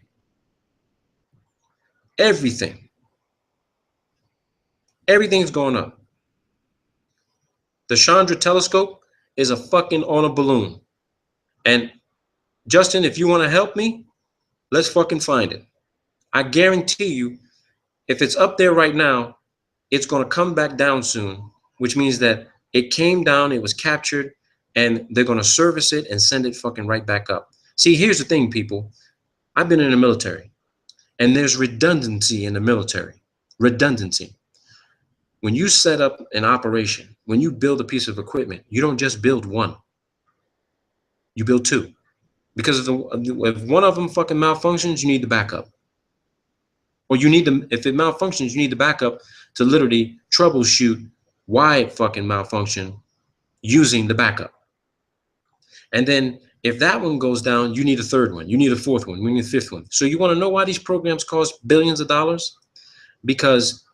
Everything's going up. The Chandra telescope is a fucking on a balloon. And Justin, if you want to help me, let's fucking find it. I guarantee you, if it's up there right now, it's going to come back down soon, which means that it came down, it was captured, and they're going to service it and send it fucking right back up. See, here's the thing, people. I've been in the military, and there's redundancy in the military. Redundancy. When you set up an operation, when you build a piece of equipment, you don't just build one. You build two. Because if one of them fucking malfunctions, you need the backup. Or you need them, if it malfunctions, you need the backup to literally troubleshoot why it fucking malfunctioned using the backup. And then if that one goes down, you need a third one. You need a fourth one. We need a fifth one. So you want to know why these programs cost billions of dollars? Because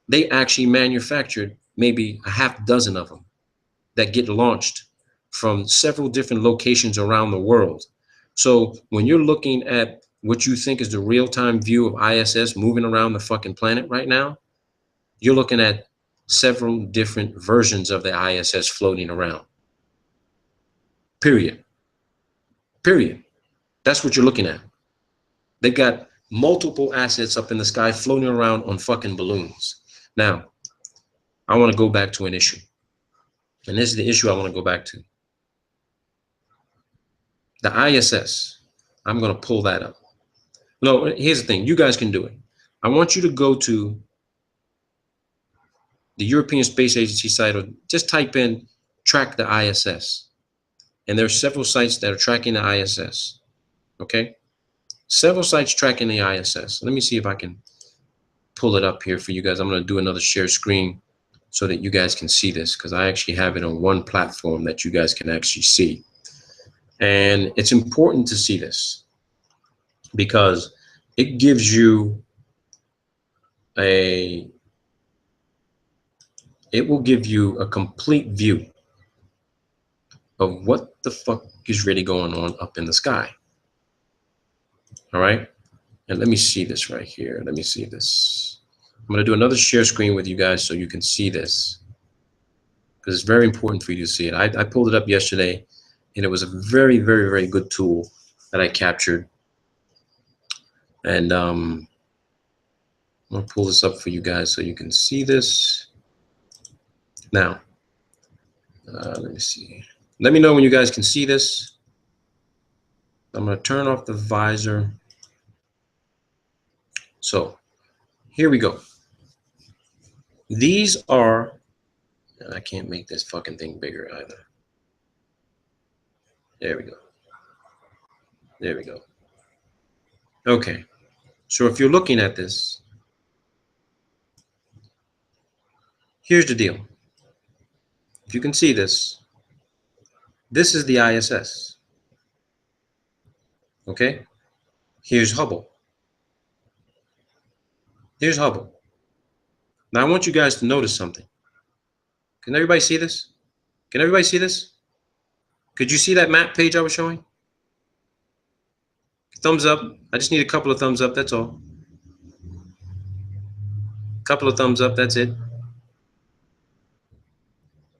they actually manufactured maybe a half dozen of them that get launched from several different locations around the world. So when you're looking at what you think is the real-time view of ISS moving around the fucking planet right now, you're looking at several different versions of the ISS floating around. Period. Period. That's what you're looking at. They've got multiple assets up in the sky floating around on fucking balloons. Now, I want to go back to an issue. And this is the issue I want to go back to. The ISS. I'm going to pull that up. No, here's the thing. You guys can do it. I want you to go to the European Space Agency site, or just type in track the ISS. And there are several sites that are tracking the ISS. Okay? Several sites tracking the ISS. Let me see if I can pull it up here for you guys. I'm going to do another share screen so that you guys can see this, because I actually have it on one platform that you guys can actually see. And it's important to see this because it gives you it will give you a complete view of what the fuck is really going on up in the sky. All right. And let me see this right here. Let me see this. I'm going to do another share screen with you guys so you can see this, because it's very important for you to see it. I pulled it up yesterday, and it was a very, very, very good tool that I captured. And I'm going to pull this up for you guys so you can see this. Now, let me see. Let me know when you guys can see this. I'm going to turn off the visor. So here we go. These are, and I can't make this fucking thing bigger either. There we go. There we go. Okay. So if you're looking at this, here's the deal. If you can see this, this is the ISS. Okay? Here's Hubble. Here's Hubble. Now I want you guys to notice something. Can everybody see this? Can everybody see this? Could you see that map page I was showing? Thumbs up. I just need a couple of thumbs up, that's all. Couple of thumbs up, that's it.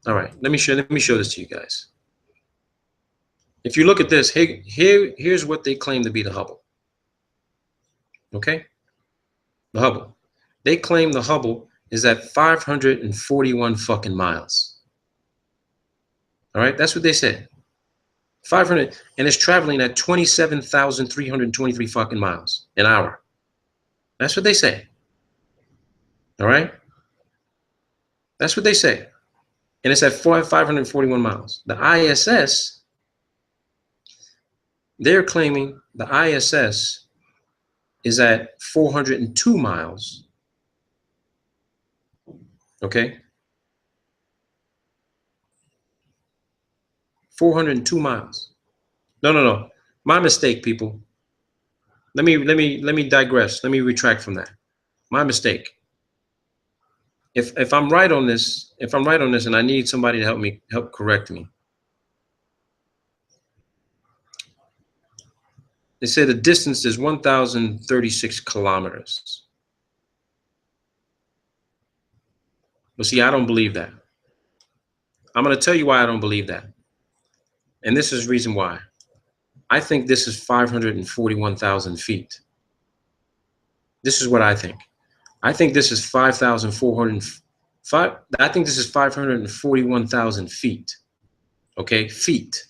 All right, let me show this to you guys. If you look at this, here's what they claim to be the Hubble. Okay? The Hubble. They claim the Hubble is at 541 fucking miles. All right, that's what they said. 500, and it's traveling at 27,323 fucking miles an hour. That's what they say. All right? That's what they say. And it's at 541 miles. The ISS, they're claiming the ISS is at 402 miles. Okay? 402 miles. No. My mistake, people. Let me digress. Let me retract from that. My mistake. If I'm right on this, and I need somebody to help correct me. They say the distance is 1,036 kilometers. But see, I don't believe that. I'm going to tell you why I don't believe that. And this is the reason why. I think this is 541,000 feet. This is what I think. I think this is 5,405. I think this is 541,000 feet. Okay, feet.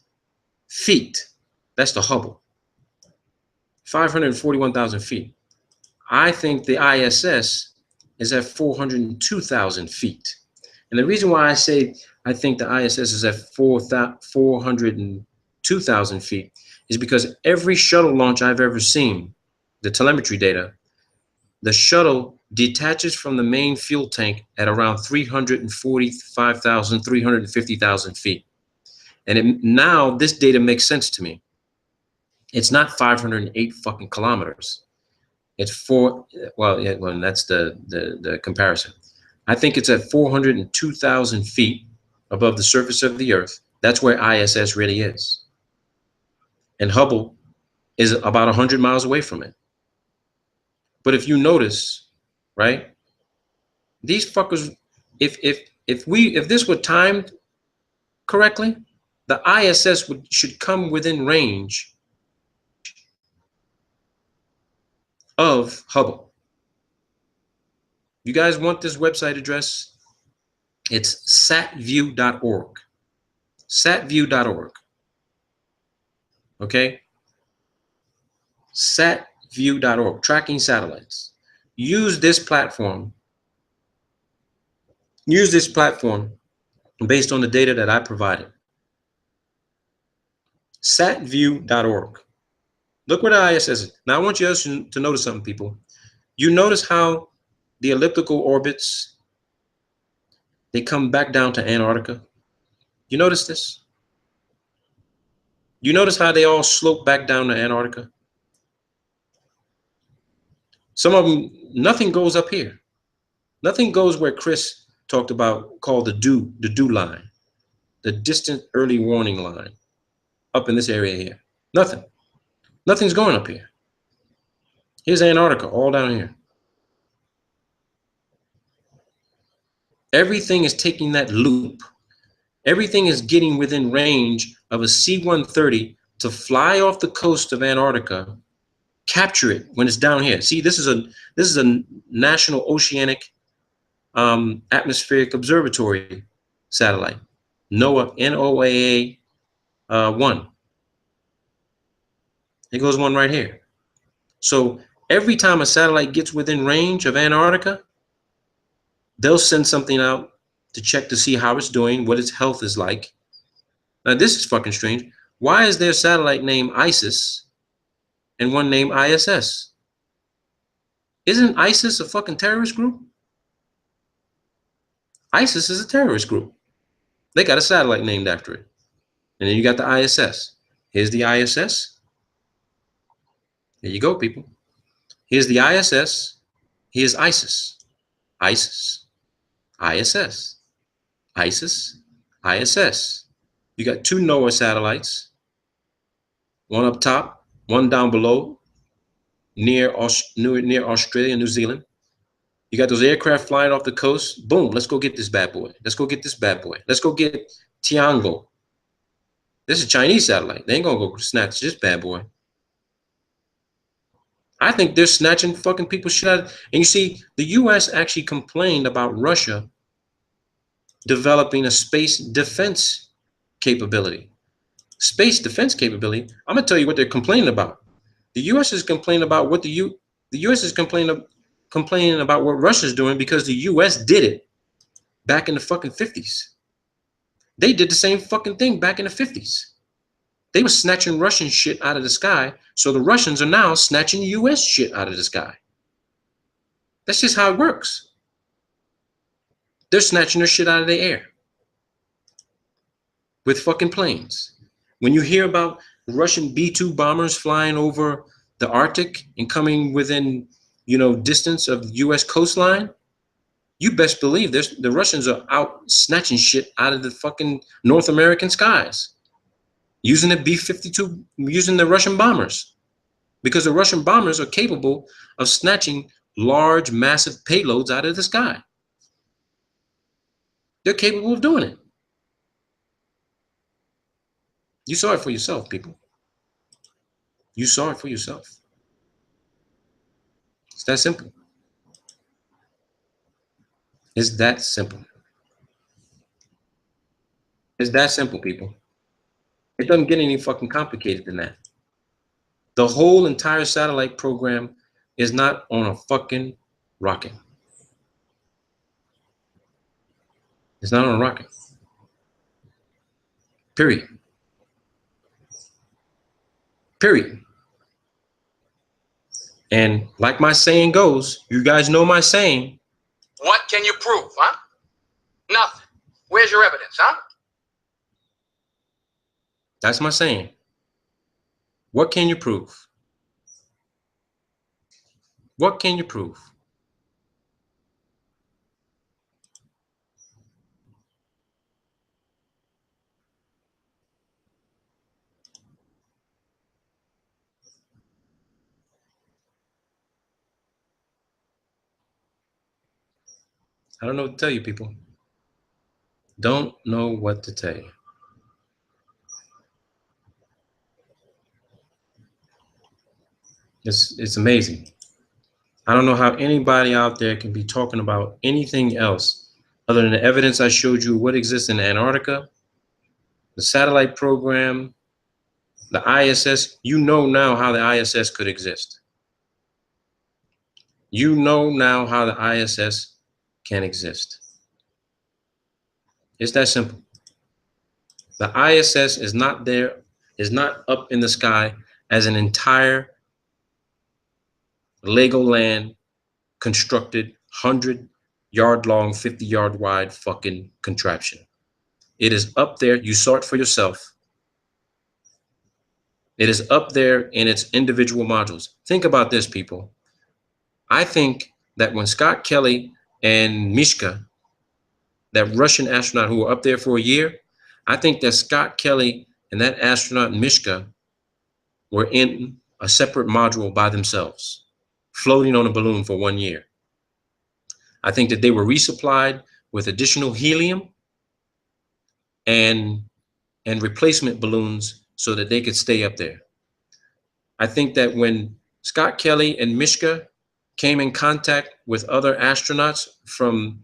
That's the Hubble. 541,000 feet. I think the ISS is at 402,000 feet. And the reason why I say I think the ISS is at 402,000 feet is because every shuttle launch I've ever seen, the telemetry data, the shuttle detaches from the main fuel tank at around 345,000, 350,000 feet. And now this data makes sense to me. It's not 508 fucking kilometers. It's well, that's the comparison. I think it's at 402,000 feet above the surface of the Earth. That's where ISS really is. And Hubble is about 100 miles away from it. But if you notice, right, these fuckers, if this were timed correctly, the ISS should come within range of Hubble. You guys want this website address? It's satview.org. Satview.org. Okay? Satview.org, tracking satellites. Use this platform. Use this platform based on the data that I provided. Satview.org. Look where the ISS is. Now I want you guys to notice something, people. You notice how the elliptical orbits, they come back down to Antarctica? You notice this? You notice how they all slope back down to Antarctica? Some of them, nothing goes up here. Nothing goes where Chris talked about, called the dew line, the distant early warning line, up in this area here. Nothing. Nothing's going up here. Here's Antarctica, all down here. Everything is taking that loop. Everything is getting within range of a C-130 to fly off the coast of Antarctica, capture it when it's down here. See, this is a National Oceanic Atmospheric Observatory satellite, NOAA, NOAA 1. It goes one right here. So every time a satellite gets within range of Antarctica, they'll send something out to check to see how it's doing, what its health is like. Now this is fucking strange. Why is there a satellite named ISIS and one named ISS? Isn't ISIS a fucking terrorist group? ISIS is a terrorist group. They got a satellite named after it. And then you got the ISS. Here's the ISS. There you go, people. Here's the ISS. Here's ISIS. ISIS. ISS. ISIS. ISS. You got two NOAA satellites. One up top, one down below, near Australia, New Zealand. You got those aircraft flying off the coast. Boom, let's go get this bad boy. Let's go get this bad boy. Let's go get Tiango. This is a Chinese satellite. They ain't gonna go snatch this bad boy. I think they're snatching fucking people's shit out. And you see, the US actually complained about Russia developing a space defense capability. Space defense capability. I'm gonna tell you what they're complaining about. The US is complaining about what the US is complaining about what Russia's doing because the US did it back in the fucking 50s. They did the same fucking thing back in the 50s. They were snatching Russian shit out of the sky, so the Russians are now snatching US shit out of the sky. That's just how it works. They're snatching their shit out of the air with fucking planes. When you hear about Russian B-2 bombers flying over the Arctic and coming within, distance of the US coastline, you best believe the Russians are out snatching shit out of the fucking North American skies. Using the B-52, using the Russian bombers. Because the Russian bombers are capable of snatching large, massive payloads out of the sky. They're capable of doing it. You saw it for yourself, people. You saw it for yourself. It's that simple. It's that simple. It's that simple, people. It doesn't get any fucking complicated than that. The whole entire satellite program is not on a fucking rocket. It's not on a rocket. Period. Period. And like my saying goes, you guys know my saying. What can you prove, huh? Nothing. Where's your evidence, huh? That's my saying. What can you prove? What can you prove? I don't know what to tell you, people. Don't know what to tell you. It's amazing. I don't know how anybody out there can be talking about anything else other than the evidence I showed you what exists in Antarctica, the satellite program, the ISS. You know now how the ISS could exist. You know now how the ISS can exist. It's that simple. The ISS is not there, is not up in the sky as an entire Legoland constructed 100-yard long, 50-yard wide fucking contraption. It is up there. You saw it for yourself. It is up there in its individual modules. Think about this, people. I think that when Scott Kelly and Mishka, that Russian astronaut who were up there for a year, I think that Scott Kelly and that astronaut Mishka were in a separate module by themselves, floating on a balloon for 1 year. I think that they were resupplied with additional helium and replacement balloons so that they could stay up there. I think that when Scott Kelly and Mishka came in contact with other astronauts from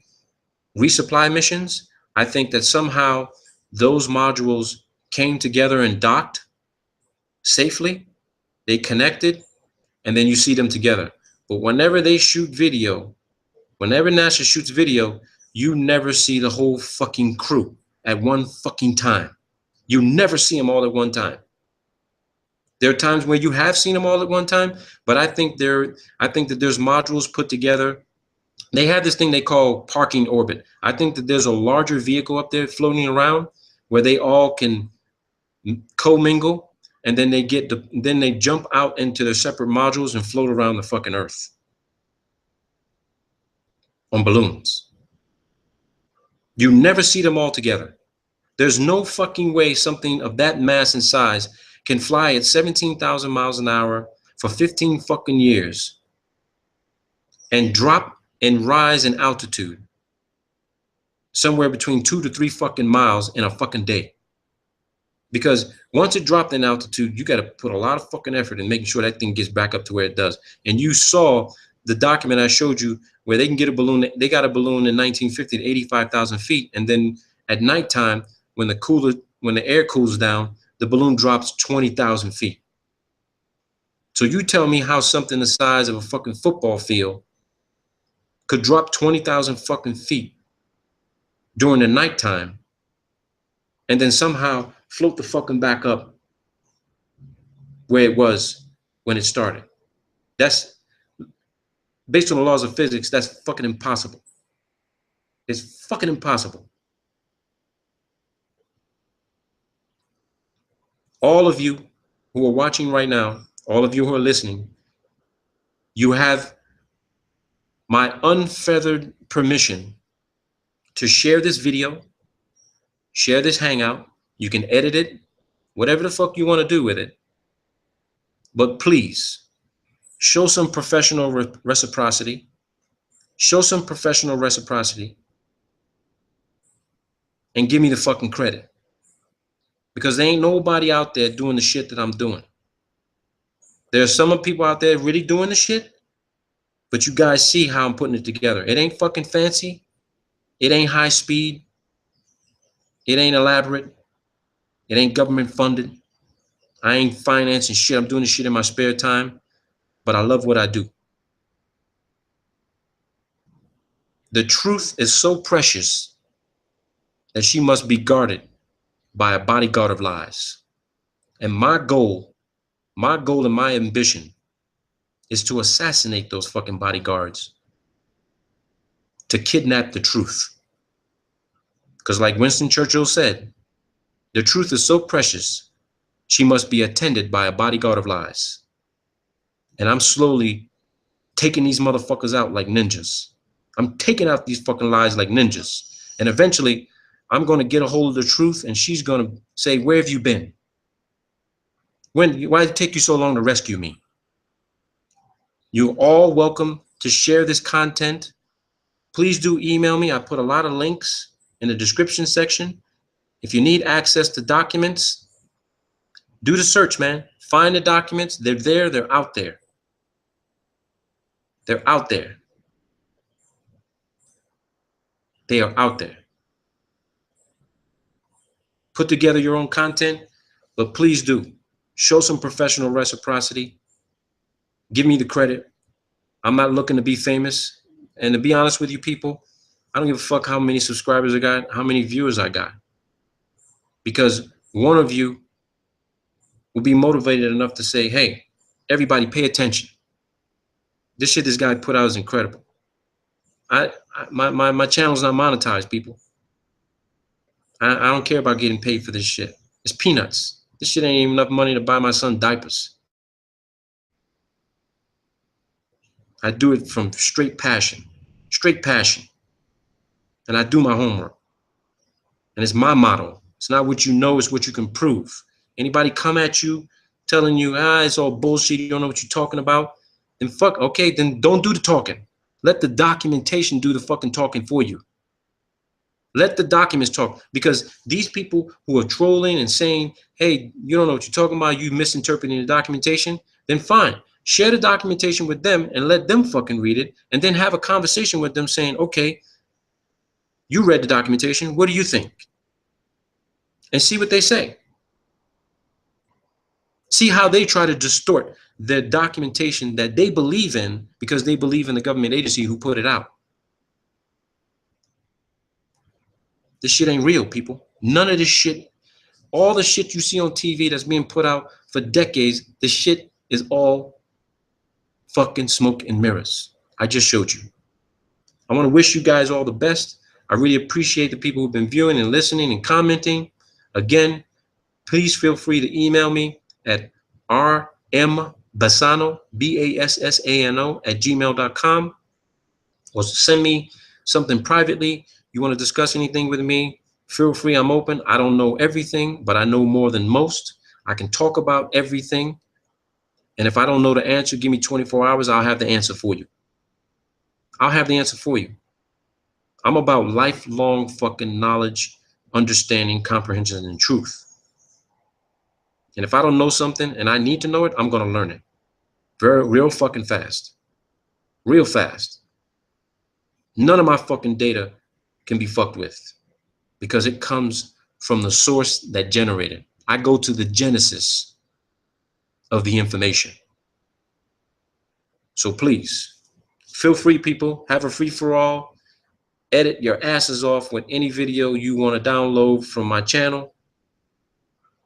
resupply missions, I think that somehow those modules came together and docked safely. They connected, and then you see them together. But whenever they shoot video, whenever NASA shoots video, you never see the whole fucking crew at one fucking time. You never see them all at one time. There are times where you have seen them all at one time, but I think that there's modules put together. They have this thing they call parking orbit. I think that there's a larger vehicle up there floating around where they all can commingle, and then they jump out into their separate modules and float around the fucking Earth on balloons. You never see them all together. There's no fucking way something of that mass and size can fly at 17,000 miles an hour for 15 fucking years and drop and rise in altitude somewhere between 2 to 3 fucking miles in a fucking day. Because once it dropped in altitude, you got to put a lot of fucking effort in making sure that thing gets back up to where it does. And you saw the document I showed you where they can get a balloon. They got a balloon in 1950 at 85,000 feet. And then at nighttime, when the air cools down, the balloon drops 20,000 feet. So you tell me how something the size of a fucking football field could drop 20,000 fucking feet during the nighttime and then somehow float the fucking back up where it was when it started. That's based on the laws of physics. That's fucking impossible. It's fucking impossible. All of you who are watching right now, all of you who are listening, you have my unfeathered permission to share this video, share this hangout. You can edit it, whatever the fuck you want to do with it. But please, show some professional reciprocity. Show some professional reciprocity and give me the fucking credit. Because there ain't nobody out there doing the shit that I'm doing. There's some people out there really doing the shit, but you guys see how I'm putting it together. It ain't fucking fancy. It ain't high speed. It ain't elaborate. It ain't government funded. I ain't financing shit. I'm doing this shit in my spare time, but I love what I do. The truth is so precious that she must be guarded by a bodyguard of lies. And my goal and my ambition is to assassinate those fucking bodyguards, to kidnap the truth. Because like Winston Churchill said, the truth is so precious, she must be attended by a bodyguard of lies. And I'm slowly taking these motherfuckers out like ninjas. I'm taking out these fucking lies like ninjas. And eventually, I'm going to get a hold of the truth, and she's going to say, where have you been? Why did it take you so long to rescue me? You're all welcome to share this content. Please do email me. I put a lot of links in the description section. If you need access to documents, do the search, man. Find the documents. They're there. They're out there. They're out there. They are out there. Put together your own content, but please do show some professional reciprocity. Give me the credit. I'm not looking to be famous. And to be honest with you people, I don't give a fuck how many subscribers I got, how many viewers I got. Because one of you will be motivated enough to say, hey, everybody pay attention. This shit this guy put out is incredible. My channel's not monetized, people. I don't care about getting paid for this shit. It's peanuts. This shit ain't even enough money to buy my son diapers. I do it from straight passion. And I do my homework. And it's my motto. It's not what you know, it's what you can prove. Anybody come at you telling you, it's all bullshit, you don't know what you're talking about, then fuck, okay, then don't do the talking. Let the documentation do the fucking talking for you. Let the documents talk, because these people who are trolling and saying, hey, you don't know what you're talking about, you misinterpreting the documentation, then fine. Share the documentation with them and let them fucking read it, and then have a conversation with them saying, okay, you read the documentation, what do you think? And see what they say. See how they try to distort the documentation that they believe in because they believe in the government agency who put it out. This shit ain't real, people. None of this shit, all the shit you see on TV that's being put out for decades, the shit is all fucking smoke and mirrors. I just showed you. I want to wish you guys all the best. I really appreciate the people who've been viewing and listening and commenting. Again, please feel free to email me at rmbassano, BASSANO @gmail.com, or send me something privately. You want to discuss anything with me, feel free. I'm open. I don't know everything, but I know more than most. I can talk about everything. And if I don't know the answer, give me 24 hours. I'll have the answer for you. I'll have the answer for you. I'm about lifelong fucking knowledge, understanding, comprehension, and truth. And if I don't know something and I need to know it, I'm going to learn it. Real fucking fast. Real fast. None of my fucking data can be fucked with because it comes from the source that generated. I go to the genesis of the information. So please, feel free, people. Have a free-for-all. Edit your asses off with any video you want to download from my channel.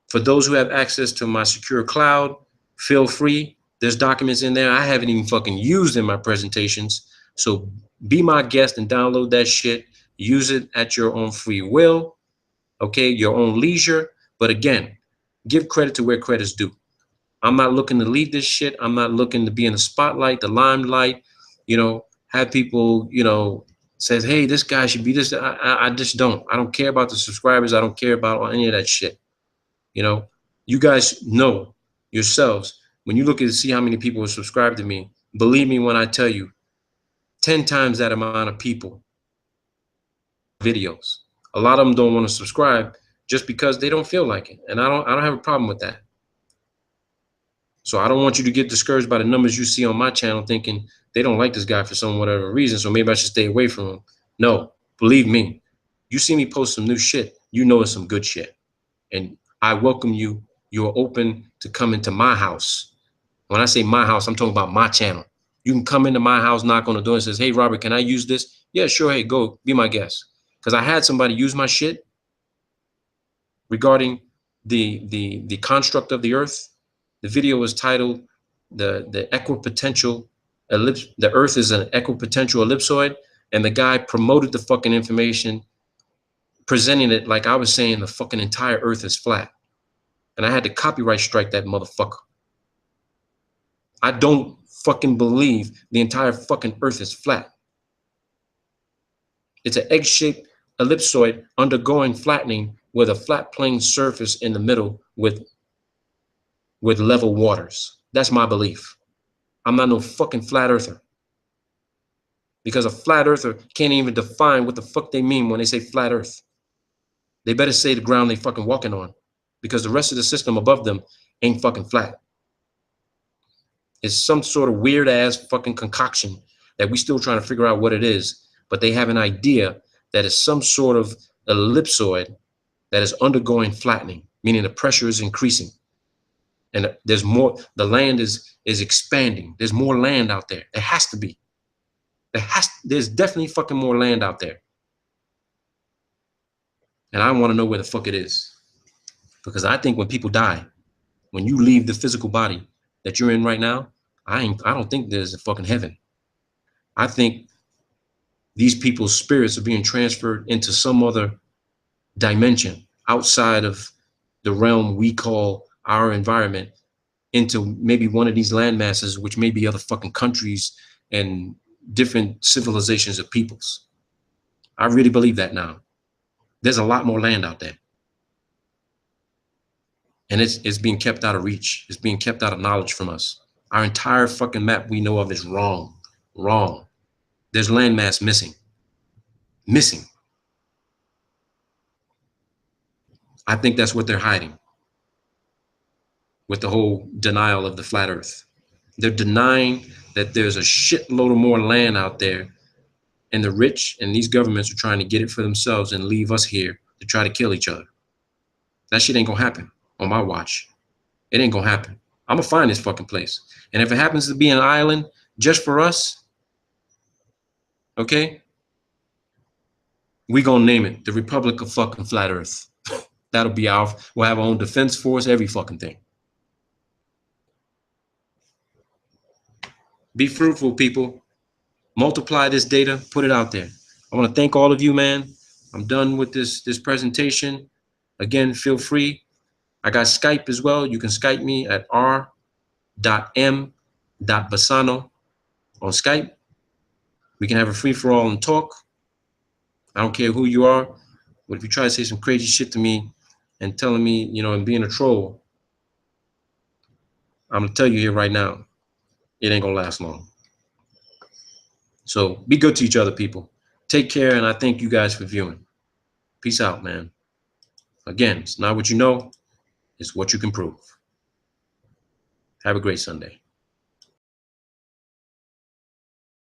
For those who have access to my secure cloud, feel free. There's documents in there I haven't even fucking used in my presentations. So be my guest and download that shit. Use it at your own free will, okay, your own leisure. But again, give credit to where credit's due. I'm not looking to lead this shit. I'm not looking to be in the spotlight, the limelight, have people, says, hey, this guy should be this. I just don't. I don't care about the subscribers. I don't care about any of that shit. You guys know yourselves, when you look at see how many people have subscribed to me, believe me when I tell you, 10 times that amount of people videos. A lot of them don't want to subscribe just because they don't feel like it. And I don't have a problem with that. So I don't want you to get discouraged by the numbers you see on my channel thinking they don't like this guy for some whatever reason, so maybe I should stay away from him. No, believe me, you see me post some new shit, you know it's some good shit. And I welcome you. You're open to come into my house. When I say my house, I'm talking about my channel. You can come into my house, knock on the door and says, hey, Robert, can I use this? Yeah, sure. Hey, go be my guest. Because I had somebody use my shit regarding the construct of the earth. The video was titled the equipotential ellipse. The earth is an equipotential ellipsoid. And the guy promoted the fucking information, presenting it like I was saying the fucking entire earth is flat. And I had to copyright strike that motherfucker. I don't fucking believe the entire fucking earth is flat. It's an egg-shaped ellipsoid undergoing flattening with a flat plane surface in the middle with level waters. That's my belief. I'm not no fucking flat earther. Because a flat earther can't even define what the fuck they mean when they say flat earth. They better say the ground they fucking walking on, because the rest of the system above them ain't fucking flat. It's some sort of weird ass fucking concoction that we still trying to figure out what it is, but they have an idea that it's some sort of ellipsoid that is undergoing flattening, meaning the pressure is increasing. And there's more, the land is expanding. There's more land out there. There has to be. There's definitely fucking more land out there. And I want to know where the fuck it is. Because I think when people die, when you leave the physical body that you're in right now, I don't think there's a fucking heaven. I think these people's spirits are being transferred into some other dimension outside of the realm we call our environment, into maybe one of these land masses, which may be other fucking countries and different civilizations of peoples. I really believe that now. There's a lot more land out there. And it's being kept out of reach. It's being kept out of knowledge from us. Our entire fucking map we know of is wrong. Wrong. There's landmass missing. Missing. I think that's what they're hiding with the whole denial of the flat earth. They're denying that there's a shitload of more land out there, and the rich and these governments are trying to get it for themselves and leave us here to try to kill each other. That shit ain't gonna happen on my watch. It ain't gonna happen. I'm gonna find this fucking place. And if it happens to be an island just for us, okay, we gonna name it the Republic of fucking Flat Earth. That'll be we'll have our own defense force, every fucking thing. Be fruitful, people. Multiply this data, put it out there. I want to thank all of you, man. I'm done with this presentation. Again, feel free. I got Skype as well. You can Skype me at r.m.bassano on Skype. We can have a free-for-all and talk. I don't care who you are, but if you try to say some crazy shit to me and telling me, you know, and being a troll, I'm gonna tell you here right now, it ain't gonna last long. So be good to each other, people. Take care, and I thank you guys for viewing. Peace out, man. Again, it's not what you know, it's what you can prove. Have a great Sunday.